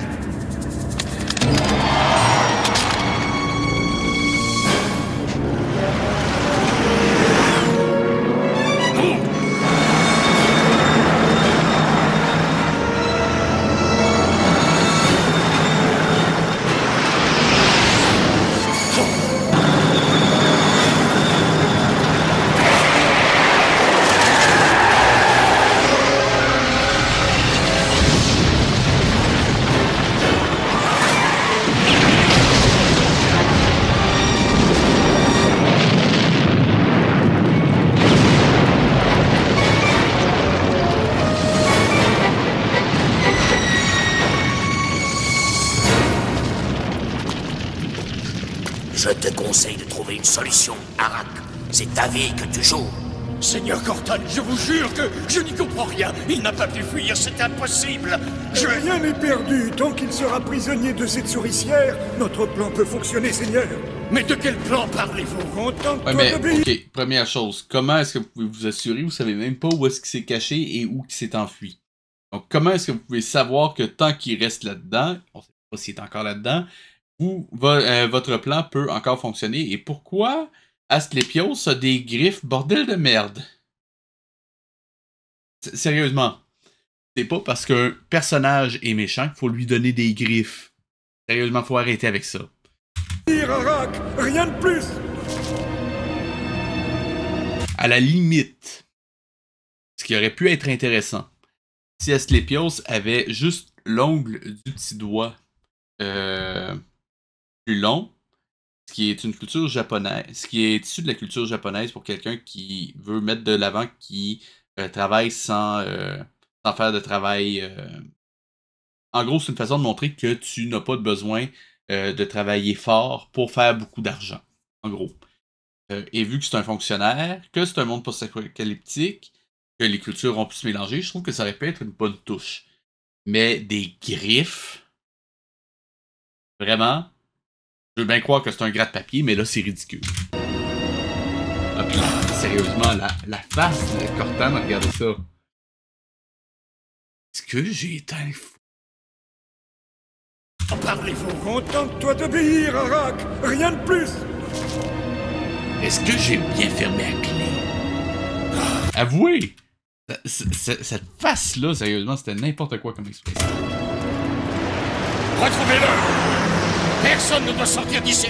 G: Je te conseille de trouver une solution, Arak. C'est ta vie que tu joues.
J: Seigneur Cortan, je vous jure que je n'y comprends rien. Il n'a pas pu fuir, c'est impossible.
L: Rien n'est perdu. Tant qu'il sera prisonnier de cette souricière, notre plan peut fonctionner, Seigneur.
J: Mais de quel plan parlez-vous?
B: Ouais, mais, ok, première chose, comment est-ce que vous pouvez vous assurer? Vous savez même pas où est-ce qu'il s'est caché et où il s'est enfui. Donc, comment est-ce que vous pouvez savoir que tant qu'il reste là-dedans, on ne sait pas s'il est encore là-dedans, votre plan peut encore fonctionner? Et pourquoi Asclepios a des griffes, bordel de merde? Sérieusement, c'est pas parce qu'un personnage est méchant qu'il faut lui donner des griffes. Sérieusement, faut arrêter avec ça.
L: Arak, rien de plus.
B: À la limite, ce qui aurait pu être intéressant, si Asclepios avait juste l'ongle du petit doigt plus long, qui est une culture japonaise, qui est issu de la culture japonaise pour quelqu'un qui veut mettre de l'avant, qui travaille sans faire de travail. En gros, c'est une façon de montrer que tu n'as pas de besoin de travailler fort pour faire beaucoup d'argent. En gros. Et vu que c'est un fonctionnaire, que c'est un monde post-apocalyptique, que les cultures ont pu se mélanger, je trouve que ça aurait pu être une bonne touche. Mais des griffes, vraiment, je veux bien croire que c'est un gratte-papier, mais là, c'est ridicule. Ah, puis, sérieusement, la face de Cortana, regardez ça. Est-ce que j'ai éteint fou?
J: Parlez-vous. Contente-toi d'obéir, Arak. Rien de plus.
B: Est-ce que j'ai bien fermé la clé? Avouez! Cette face-là, sérieusement, c'était n'importe quoi comme expression.
F: Retrouvez-le! Personne ne doit sortir d'ici!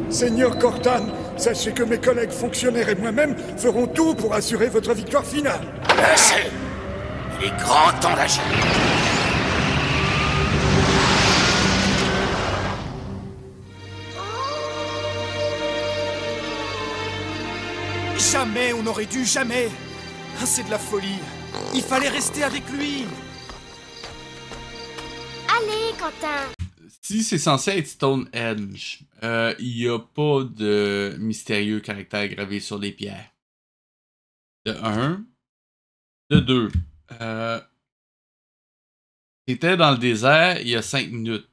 J: Seigneur Cortan, sachez que mes collègues fonctionnaires et moi-même ferons tout pour assurer votre victoire finale.
F: Assez! Il est grand temps d'agir.
D: Jamais on n'aurait dû, jamais. C'est de la folie. Il fallait rester avec lui.
E: Allez, Quentin.
B: Si c'est censé être Stonehenge, il n'y a pas de mystérieux caractère gravé sur les pierres. De 1. De 2. T'étais dans le désert il y a 5 minutes.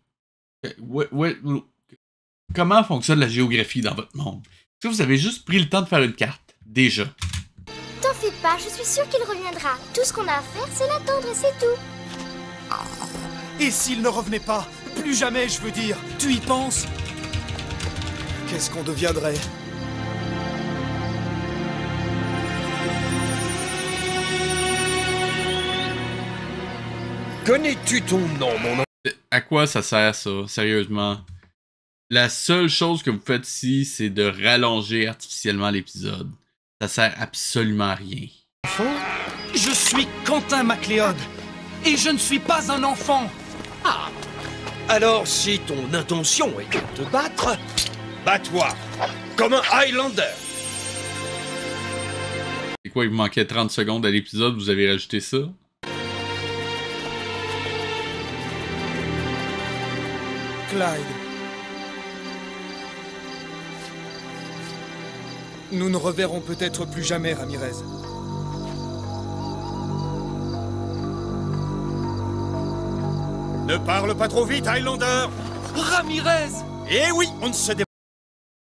B: Comment fonctionne la géographie dans votre monde? Est-ce que vous avez juste pris le temps de faire une carte? Déjà.
E: T'en fais pas, je suis sûre qu'il reviendra. Tout ce qu'on a à faire, c'est l'attendre et c'est tout.
D: Et s'il ne revenait pas? Plus jamais, je veux dire. Tu y penses? Qu'est-ce qu'on deviendrait?
C: Connais-tu ton nom, mon nom?
B: À quoi ça sert, ça? Sérieusement. La seule chose que vous faites ici, c'est de rallonger artificiellement l'épisode. Ça sert absolument à rien.
D: Je suis Quentin MacLeod. Et je ne suis pas un enfant.
C: Ah! Alors, si ton intention est de te battre, bats-toi, comme un Highlander.
B: C'est quoi, il vous manquait 30 secondes à l'épisode, vous avez rajouté ça?
D: Clyde. Nous ne reverrons peut-être plus jamais, Ramirez.
C: Ne parle pas trop vite, Highlander!
D: Ramirez!
C: Eh oui, on ne se dé...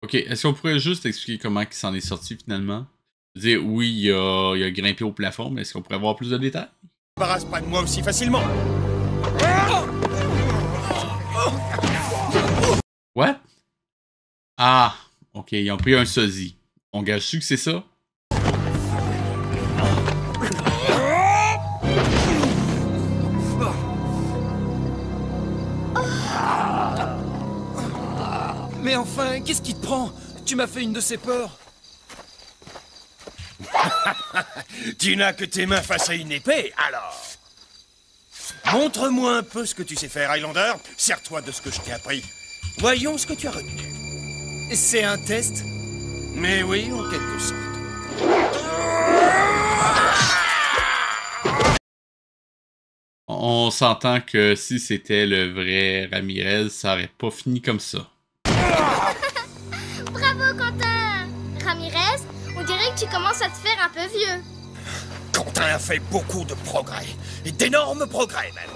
B: Ok, est-ce qu'on pourrait juste expliquer comment il s'en est sorti finalement? Je veux dire, oui, il a grimpé au plafond, mais est-ce qu'on pourrait avoir plus de détails?
C: Ne t'embarrasse pas de moi aussi facilement!
B: What? Ah, ok, ils ont pris un sosie. On gage-tu que c'est ça?
D: Mais enfin, qu'est-ce qui te prend? Tu m'as fait une de ces peurs.
C: Tu n'as que tes mains face à une épée, alors. Montre-moi un peu ce que tu sais faire, Highlander. Sers-toi de ce que je t'ai appris. Voyons ce que tu as retenu.
D: C'est un test?
C: Mais oui, en quelque sorte.
B: On s'entend que si c'était le vrai Ramirez, ça aurait pas fini comme ça.
E: Bravo, Quentin! Ramirez, on dirait que tu commences à te faire un peu vieux.
C: Quentin a fait beaucoup de progrès. Et d'énormes progrès, même.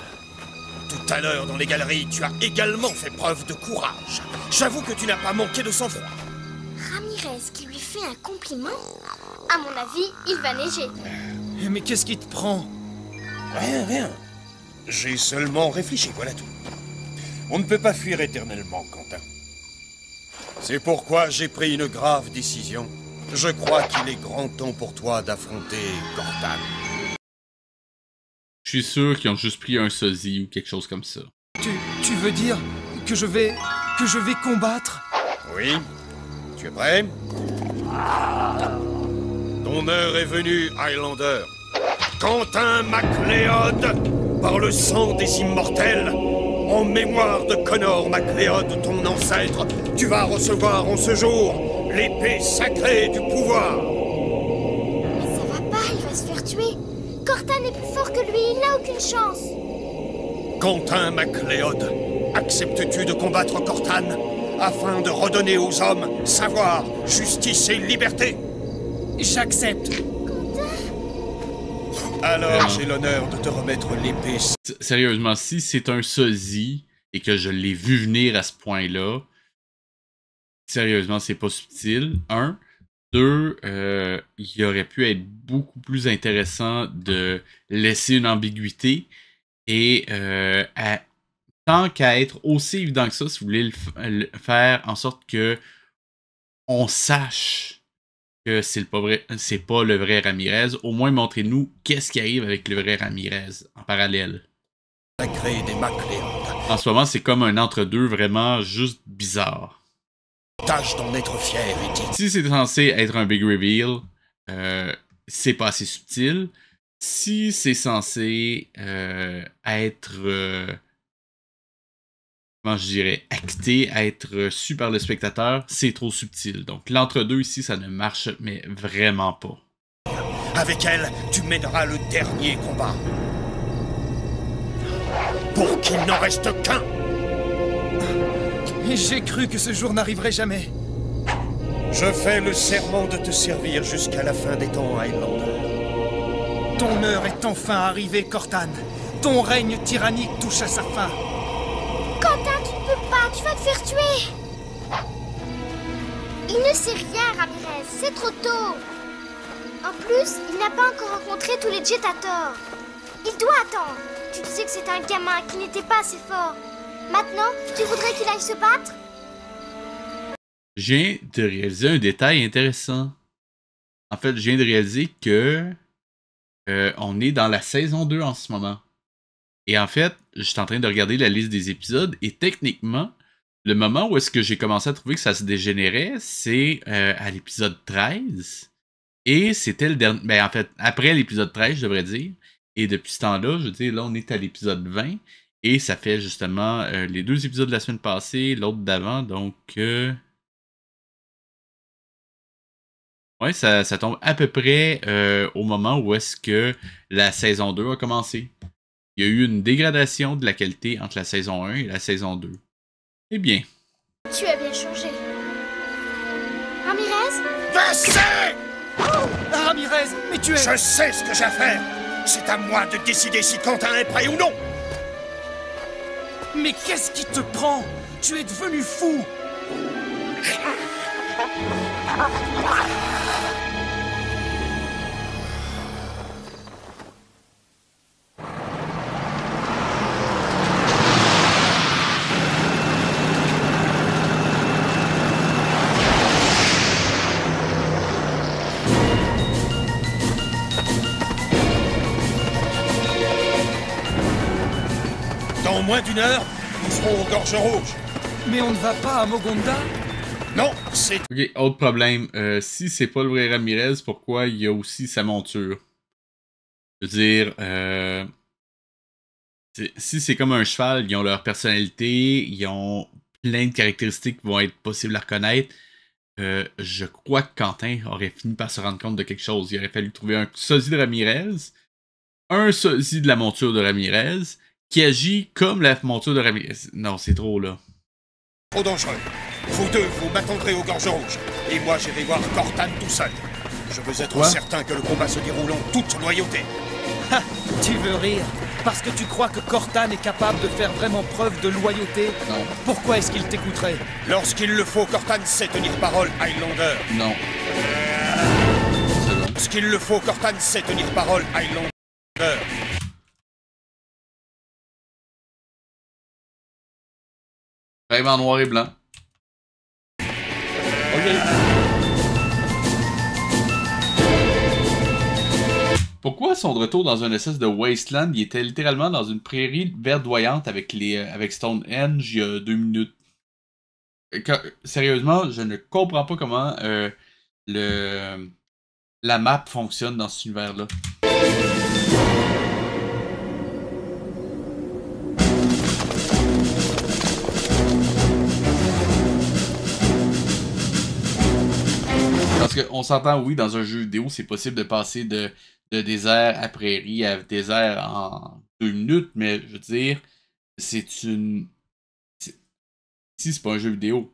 C: Tout à l'heure, dans les galeries, tu as également fait preuve de courage. J'avoue que tu n'as pas manqué de sang-froid.
E: Ramirez qui lui fait un compliment? À mon avis, il va neiger.
D: Mais qu'est-ce qui te prend?
C: Rien, rien. J'ai seulement réfléchi, voilà tout. On ne peut pas fuir éternellement, Quentin. C'est pourquoi j'ai pris une grave décision. Je crois qu'il est grand temps pour toi d'affronter Cortan.
B: Je suis sûr qu'ils ont juste pris un sosie ou quelque chose comme ça.
D: Tu veux dire que je vais combattre?
C: Oui. Tu es prêt? Ton heure est venue, Highlander. Quentin MacLeod, par le sang des immortels,
I: En mémoire de Connor MacLeod, ton ancêtre, tu vas recevoir en ce jour l'épée sacrée du pouvoir.
E: Mais ça va pas, il va se faire tuer. Cortan est plus fort que lui, il n'a aucune chance.
I: Quentin MacLeod, acceptes-tu de combattre Cortan afin de redonner aux hommes savoir, justice et liberté?
M: J'accepte.
I: Alors j'ai l'honneur de te remettre l'épée.
B: Sérieusement, si c'est un sosie et que je l'ai vu venir à ce point-là, sérieusement, c'est pas subtil. 1. 2, il aurait pu être beaucoup plus intéressant de laisser une ambiguïté et tant qu'à être aussi évident que ça, si vous voulez le faire en sorte que on sache que c'est pas le vrai Ramirez, au moins montrez-nous qu'est-ce qui arrive avec le vrai Ramirez en parallèle. En ce moment, c'est comme un entre-deux vraiment juste bizarre.
I: Tâche d'en être fier, Eddie.
B: Si c'est censé être un big reveal, c'est pas assez subtil. Si c'est censé être, comment je dirais, acté, être su par le spectateur, c'est trop subtil. Donc l'entre-deux ici, ça ne marche mais vraiment pas.
I: Avec elle, tu mèneras le dernier combat. Pour qu'il n'en reste qu'un.
M: J'ai cru que ce jour n'arriverait jamais.
I: Je fais le serment de te servir jusqu'à la fin des temps, Highlander.
M: Ton heure est enfin arrivée, Cortan. Ton règne tyrannique touche à sa fin.
E: Quentin, tu ne peux pas, tu vas te faire tuer. Il ne sait rien, Ramirez, c'est trop tôt. En plus, il n'a pas encore rencontré tous les Jetators. Il doit attendre. Tu sais que c'est un gamin qui n'était pas assez fort. Maintenant, tu voudrais qu'il aille se battre?
B: Je viens de réaliser un détail intéressant. En fait, je viens de réaliser que on est dans la saison 2 en ce moment. Et en fait, je suis en train de regarder la liste des épisodes et techniquement, le moment où est-ce que j'ai commencé à trouver que ça se dégénérait, c'est à l'épisode 13. Et c'était le dernier... Ben en fait, après l'épisode 13, je devrais dire. Et depuis ce temps-là, je veux dire, là, on est à l'épisode 20. Et ça fait justement les 2 épisodes de la semaine passée, l'autre d'avant, donc... Ouais, ça tombe à peu près au moment où est-ce que la saison 2 a commencé. Il y a eu une dégradation de la qualité entre la saison 1 et la saison 2. Eh bien.
E: Tu as bien changé. Ramirez?
I: Je sais!
M: Oh, Ramirez, mais tu es...
I: Je sais ce que j'ai à faire! C'est à moi de décider si Quentin est prêt ou non!
M: Mais qu'est-ce qui te prend? Tu es devenu fou!
I: Dans moins d'une heure, nous serons aux Gorges Rouges.
M: Mais on ne va pas à Mogonda?
I: Non, c'est...
B: Ok, autre problème. Si c'est pas le vrai Ramirez, pourquoi il y a aussi sa monture? Je veux dire, si c'est comme un cheval, ils ont leur personnalité, ils ont plein de caractéristiques qui vont être possibles à reconnaître. Je crois que Quentin aurait fini par se rendre compte de quelque chose. Il aurait fallu trouver un sosie de Ramirez, un sosie de la monture de Ramirez, qui agit comme la monture de Ramirez. Non, c'est trop, là.
I: Trop dangereux. Vous deux, vous m'attendrez aux Gorges Rouges. Et moi, j'irai voir Cortan tout seul. Je veux être certain que le combat se déroule en toute loyauté.
M: Ha! Tu veux rire? Parce que tu crois que Cortan est capable de faire vraiment preuve de loyauté?
B: Non.
M: Pourquoi est-ce qu'il t'écouterait?
I: Lorsqu'il le faut, Cortan sait tenir parole, Highlander.
B: Non.
I: Lorsqu'il le faut, Cortan sait tenir parole, Highlander.
B: Rêve en noir et blanc. Pourquoi sont de retour dans un espèce de wasteland? Il était littéralement dans une prairie verdoyante avec Stonehenge il y a 2 minutes. Sérieusement, je ne comprends pas comment la map fonctionne dans cet univers-là. parce qu'on s'entend, oui, dans un jeu vidéo, c'est possible de passer de désert à prairie à désert en 2 minutes, mais je veux dire, c'est une... Si c'est pas un jeu vidéo,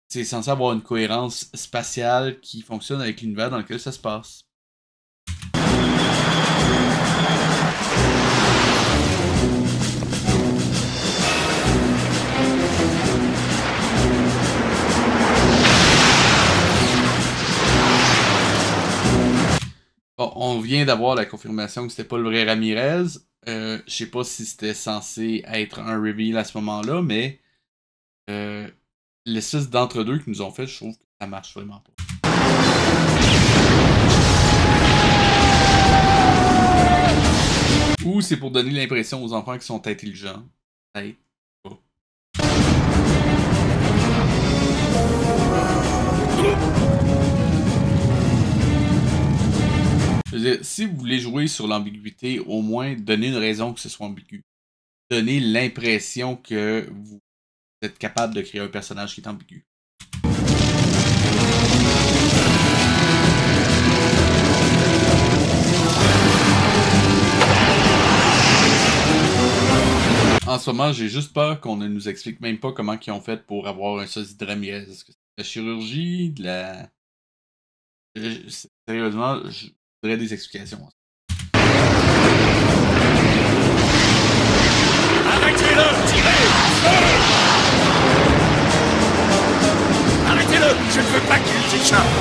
B: c'est censé avoir une cohérence spatiale qui fonctionne avec l'univers dans lequel ça se passe. Bon, on vient d'avoir la confirmation que c'était pas le vrai Ramirez. Je sais pas si c'était censé être un reveal à ce moment-là, mais l'espèce d'entre-deux qu'ils nous ont fait, je trouve que ça marche vraiment pas. Ou c'est pour donner l'impression aux enfants qu'ils sont intelligents. Peut-être pas. Je veux dire, si vous voulez jouer sur l'ambiguïté, au moins donnez une raison que ce soit ambigu. Donnez l'impression que vous êtes capable de créer un personnage qui est ambigu. En ce moment, j'ai juste peur qu'on ne nous explique même pas comment ils ont fait pour avoir un sosie de Ramirez. Est-ce que c'est de la chirurgie, de la... Sérieusement, je voudrais des explications.
F: Arrêtez-le! Tirez! Arrêtez-le! Je ne veux pas qu'il s'échappe!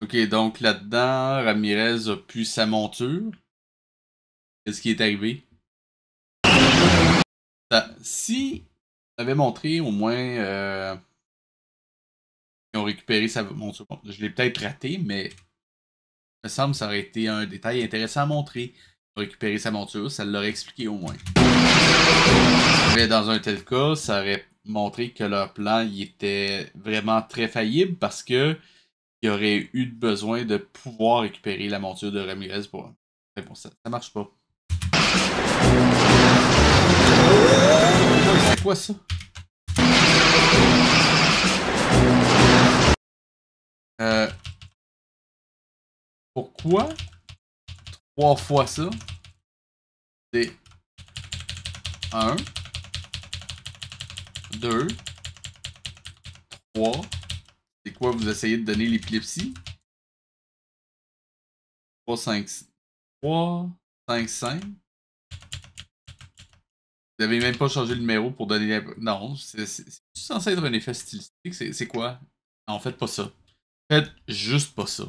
B: Ok, donc là-dedans, Ramirez a pu sa monture. Qu'est-ce qui est arrivé? Si on avait montré au moins qu'ils ont récupéré sa monture, bon, je l'ai peut-être raté, mais il me semble que ça aurait été un détail intéressant à montrer. Ils ont récupéré sa monture, ça l'aurait expliqué au moins. Mais dans un tel cas, ça aurait montré que leur plan il était vraiment très faillible parce que il aurait eu besoin de pouvoir récupérer la monture de Ramirez pour ça. Ça marche pas. C'est quoi ça? Pourquoi 3 fois ça? C'est 1, 2, 3. C'est quoi, vous essayez de donner l'épilepsie? 3, 5, 5. Vous n'avez même pas changé le numéro pour donner... Non, c'est censé être un effet stylistique. C'est quoi? Non, faites pas ça. Faites juste pas ça.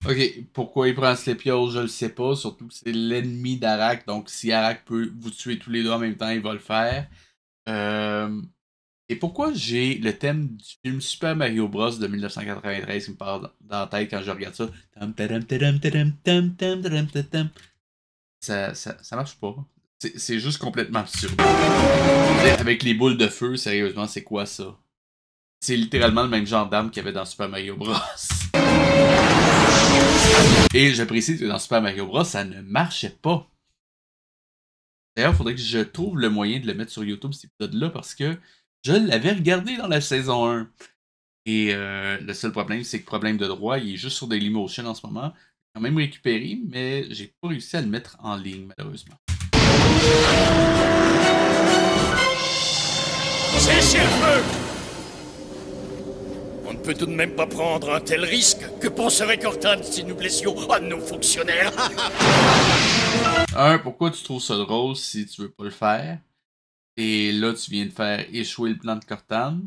B: Ok, pourquoi il prend Slepios, je le sais pas. Surtout que c'est l'ennemi d'Arak. Donc si Arak peut vous tuer tous les deux en même temps, il va le faire. Et pourquoi j'ai le thème du film Super Mario Bros de 1993 qui me parle dans la tête quand je regarde ça. Ça marche pas. C'est juste complètement absurde. Avec les boules de feu, sérieusement, c'est quoi ça? C'est littéralement le même genre d'arme qu'il y avait dans Super Mario Bros. Et je précise que dans Super Mario Bros, ça ne marchait pas. D'ailleurs, il faudrait que je trouve le moyen de le mettre sur YouTube, cet épisode-là, parce que je l'avais regardé dans la saison 1. Et le seul problème, c'est que problème de droit, il est juste sur Dailymotion en ce moment. J'ai quand même récupéré, mais j'ai pas réussi à le mettre en ligne, malheureusement.
F: Cessez le feu! On ne
I: peut tout de même pas prendre un tel risque. Que penserait Cortane si nous blessions un de nos fonctionnaires?
B: Pourquoi tu trouves ça drôle si tu veux pas le faire? Et là, tu viens de faire échouer le plan de Cortane.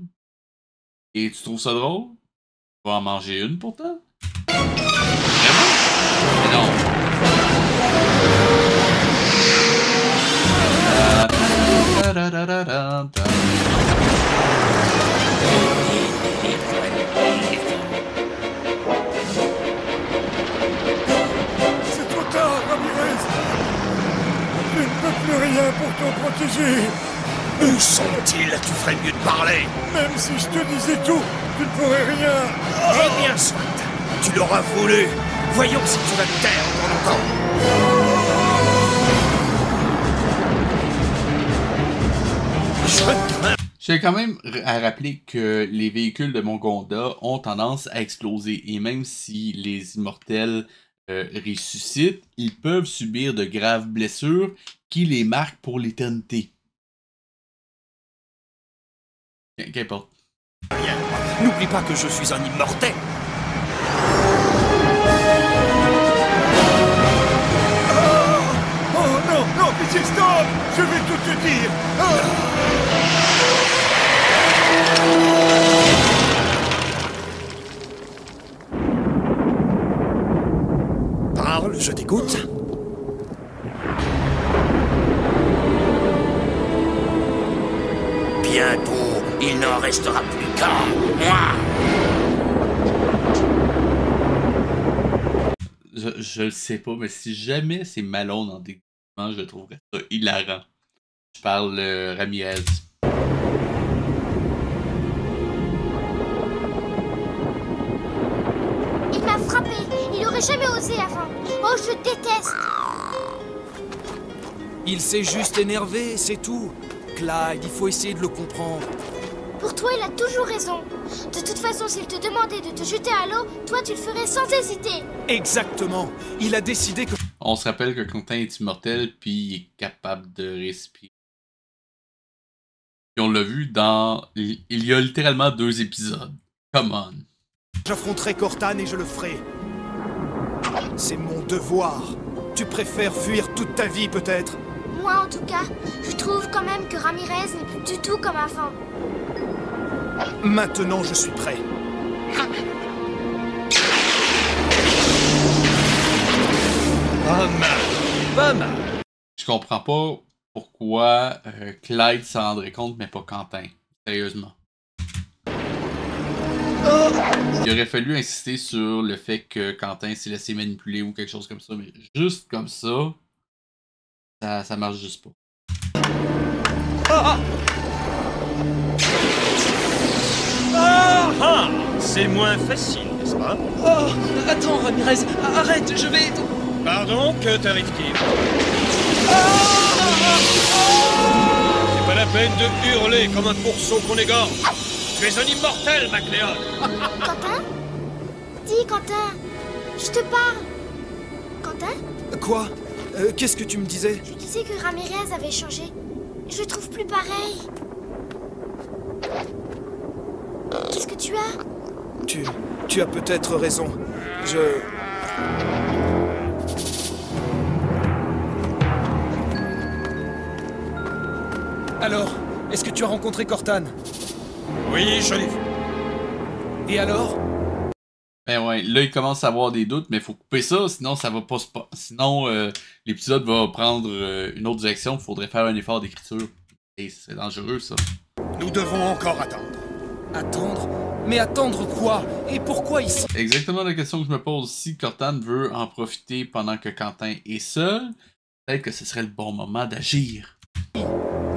B: Et tu trouves ça drôle? Tu vas en manger une pourtant? Vraiment? Mais non.
J: C'est trop tard, Ramirez. Je ne peux plus rien pour te protéger.
I: Où sont-ils? Tu ferais mieux de parler.
J: Même si je te disais tout, tu ne pourrais rien.
I: Eh bien, soit. Tu l'auras voulu. Voyons si tu vas te taire encore longtemps.
B: Je tiens quand même à rappeler que les véhicules de Mongonda ont tendance à exploser. Et même si les immortels ressuscitent, ils peuvent subir de graves blessures qui les marquent pour l'éternité. Qu'importe.
I: N'oublie pas que je suis un immortel.
J: Oh non, non, pitié, stop! Je vais tout te dire.
I: Parle, je t'écoute.
G: Bientôt, il n'en restera plus qu'un, moi.
B: Je le sais pas, mais si jamais c'est Malone en déguisement, je trouverais ça hilarant. Je parle Ramirez.
E: Il m'a frappé. Il aurait jamais osé avant. Oh, je déteste.
M: Il s'est juste énervé, c'est tout. Clyde, il faut essayer de le comprendre.
E: Pour toi, il a toujours raison. De toute façon, s'il te demandait de te jeter à l'eau, toi, tu le ferais sans hésiter.
M: Exactement. Il a décidé que...
B: On se rappelle que Quentin est immortel, puis il est capable de respirer. Et on l'a vu dans... Il y a littéralement 2 épisodes. Come on.
M: J'affronterai Cortane et je le ferai. C'est mon devoir. Tu préfères fuir toute ta vie, peut-être?
E: Moi, en tout cas, je trouve quand même que Ramirez n'est plus du tout comme avant.
M: Maintenant, je suis prêt.
I: Pas mal. Pas mal.
B: Je comprends pas pourquoi Clyde s'en rendrait compte, mais pas Quentin. Sérieusement. Il aurait fallu insister sur le fait que Quentin s'est laissé manipuler ou quelque chose comme ça, mais juste comme ça, ça marche juste pas.
I: C'est moins facile, n'est-ce pas?
M: Oh, attends, Ramirez, arrête, je vais...
I: Pardon, que t'arrive-t-il? C'est pas la peine de hurler comme un pourceau qu'on égorge. Tu es un immortel, MacLeod.
E: Quentin? Dis, Quentin. Je te parle. Quentin?
M: Quoi? Qu'est-ce que tu me disais?
E: Je disais que Ramirez avait changé. Je le trouve plus pareil. Qu'est-ce que tu as?
M: Tu as peut-être raison. Alors, est-ce que tu as rencontré Cortane?
I: Oui, je l'ai vu.
M: Et alors?
B: Ben ouais, là il commence à avoir des doutes, mais il faut couper ça, sinon ça va pas se sinon l'épisode va prendre une autre direction, il faudrait faire un effort d'écriture. Et c'est dangereux ça.
I: Nous devons encore attendre.
M: Attendre? Mais attendre quoi? Et pourquoi ici?
B: Exactement la question que je me pose. Si Cortane veut en profiter pendant que Quentin est seul, peut-être que ce serait le bon moment d'agir.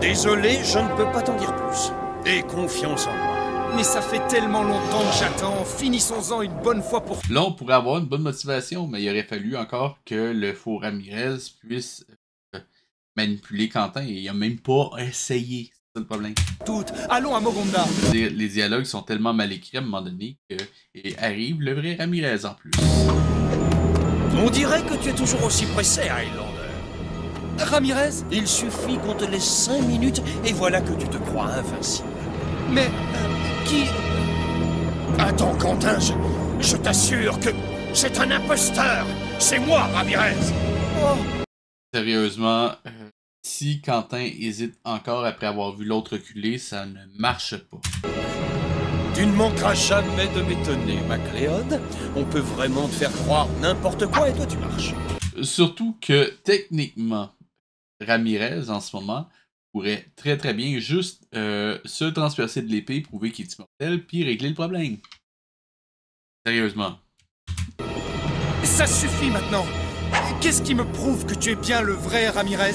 I: Désolé, je ne peux pas t'en dire plus. Aie confiance en moi.
M: Mais ça fait tellement longtemps que j'attends. Finissons-en une bonne fois pour...
B: Là, on pourrait avoir une bonne motivation, mais il aurait fallu encore que le faux Ramirez puisse manipuler Quentin et il a même pas essayé. C'est ça le problème.
M: Toutes. Allons à Mogonda.
B: Les dialogues sont tellement mal écrits à un moment donné que et arrive le vrai Ramirez en plus.
I: On dirait que tu es toujours aussi pressé, Highlander.
M: Ramirez?
I: Il suffit qu'on te laisse 5 minutes et voilà que tu te crois invincible.
M: Mais... qui...
I: Attends, Quentin, je t'assure que c'est un imposteur. C'est moi, Ramirez.
B: Oh. Sérieusement, si Quentin hésite encore après avoir vu l'autre reculer, ça ne marche pas.
I: Tu ne manqueras jamais de m'étonner, MacLeod. On peut vraiment te faire croire n'importe quoi et toi tu marches.
B: Surtout que, techniquement, Ramirez, en ce moment, pourrait très très bien juste se transpercer de l'épée, prouver qu'il est immortel, puis régler le problème. Sérieusement.
D: Ça suffit maintenant. Qu'est-ce qui me prouve que tu es bien le vrai Ramirez?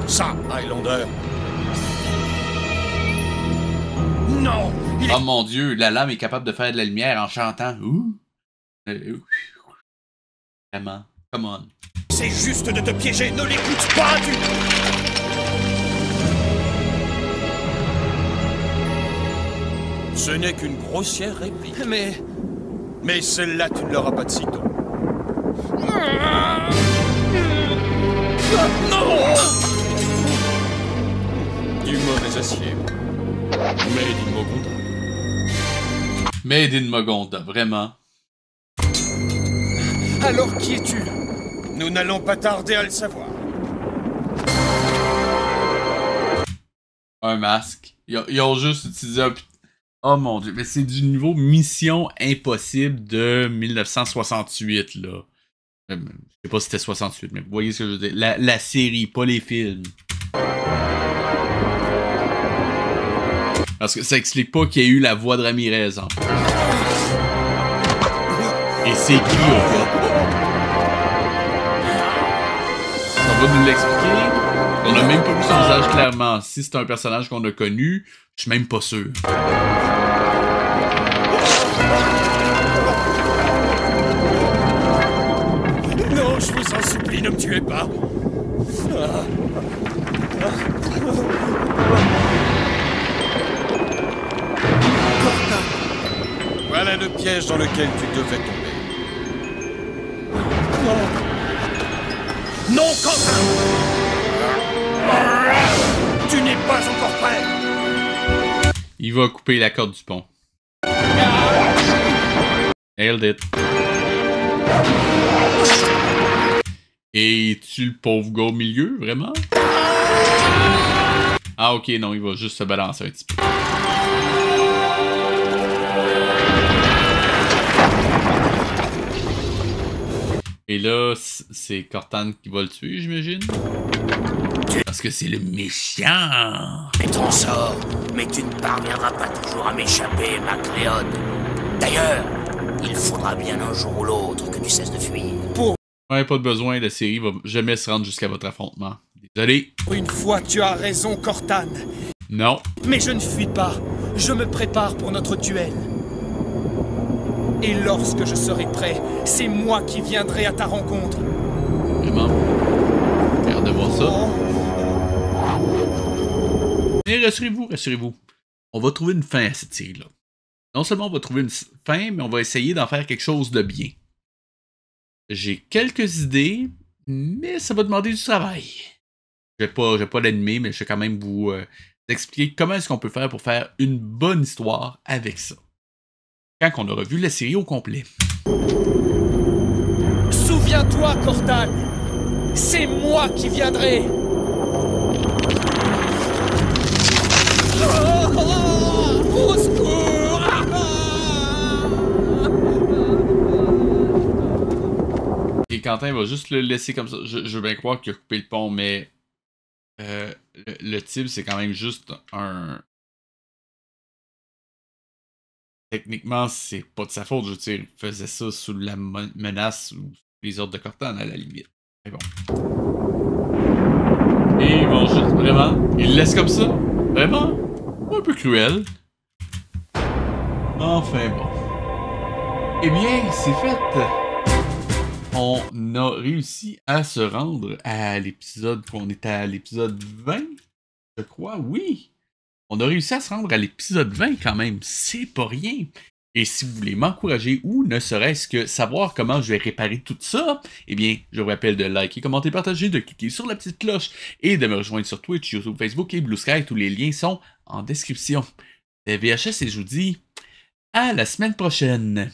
I: Ça, Highlander. Non!
B: Oh mon Dieu, la lame est capable de faire de la lumière en chantant. Ouh. Vraiment, come on.
I: C'est juste de te piéger, ne l'écoute pas, tu... Ce n'est qu'une grossière réplique. Mais celle-là, tu ne l'auras pas de sitôt. Non! Du mauvais acier. Made in Mogonda.
B: Made in Mogonda, vraiment.
D: Alors qui es-tu?
I: Nous n'allons pas tarder à le savoir.
B: Un masque. Ils ont juste utilisé un... Oh mon Dieu, mais c'est du niveau Mission Impossible de 1968, là. Je sais pas si c'était 68, mais vous voyez ce que je veux dire. La série, pas les films. Parce que ça explique pas qu'il y a eu la voix de Ramirez, en fait. Et c'est qui, au fait? On va nous l'expliquer. On a même pas vu son visage clairement. Si c'est un personnage qu'on a connu, je suis même pas sûr.
I: Non, je vous en supplie, ne me tuez pas. Voilà le piège dans lequel tu devais tomber. Non, Quentin! Tu n'es pas encore prêt!
B: Il va couper la corde du pont. Nailed it. Et tue le pauvre gars au milieu, vraiment? Ah ok, non, il va juste se balancer un petit peu. Et là, c'est Cortana qui va le tuer, j'imagine? Parce que c'est le méchant!
G: Mais ton sort, mais tu ne parviendras pas toujours à m'échapper, MacLeod. D'ailleurs, il faudra bien un jour ou l'autre que tu cesses de fuir.
B: Ouais, pas de besoin, la série va jamais se rendre jusqu'à votre affrontement. Désolé.
D: Une fois, tu as raison, Cortana.
B: Non.
D: Mais je ne fuis pas. Je me prépare pour notre duel. Et lorsque je serai prêt, c'est moi qui viendrai à ta rencontre.
B: Vraiment? Regardez voir ça. Mais rassurez-vous, rassurez-vous. On va trouver une fin à cette série-là. Non seulement on va trouver une fin, mais on va essayer d'en faire quelque chose de bien. J'ai quelques idées, mais ça va demander du travail. Je vais pas l'animer, mais je vais quand même vous expliquer comment est-ce qu'on peut faire pour faire une bonne histoire avec ça. Quand on aura vu la série au complet.
D: Souviens-toi, Cortana, c'est moi qui viendrai. Au secours!
B: Et Quentin va juste le laisser comme ça. Je veux bien croire qu'il a coupé le pont, mais le type, c'est quand même juste un... Techniquement, c'est pas de sa faute, je veux dire, il faisait ça sous la menace ou les ordres de Cortana, à la limite. Mais bon. Et ils vont juste, vraiment, ils le laissent comme ça. Vraiment, un peu cruel. Enfin bon. Eh bien, c'est fait. On a réussi à se rendre à l'épisode, on était à l'épisode 20, je crois, oui. On a réussi à se rendre à l'épisode 20 quand même, c'est pas rien. Et si vous voulez m'encourager ou ne serait-ce que savoir comment je vais réparer tout ça, eh bien, je vous rappelle de liker, commenter, partager, de cliquer sur la petite cloche et de me rejoindre sur Twitch, YouTube, Facebook et Blue Sky. Tous les liens sont en description. VHS et je vous dis À la semaine prochaine!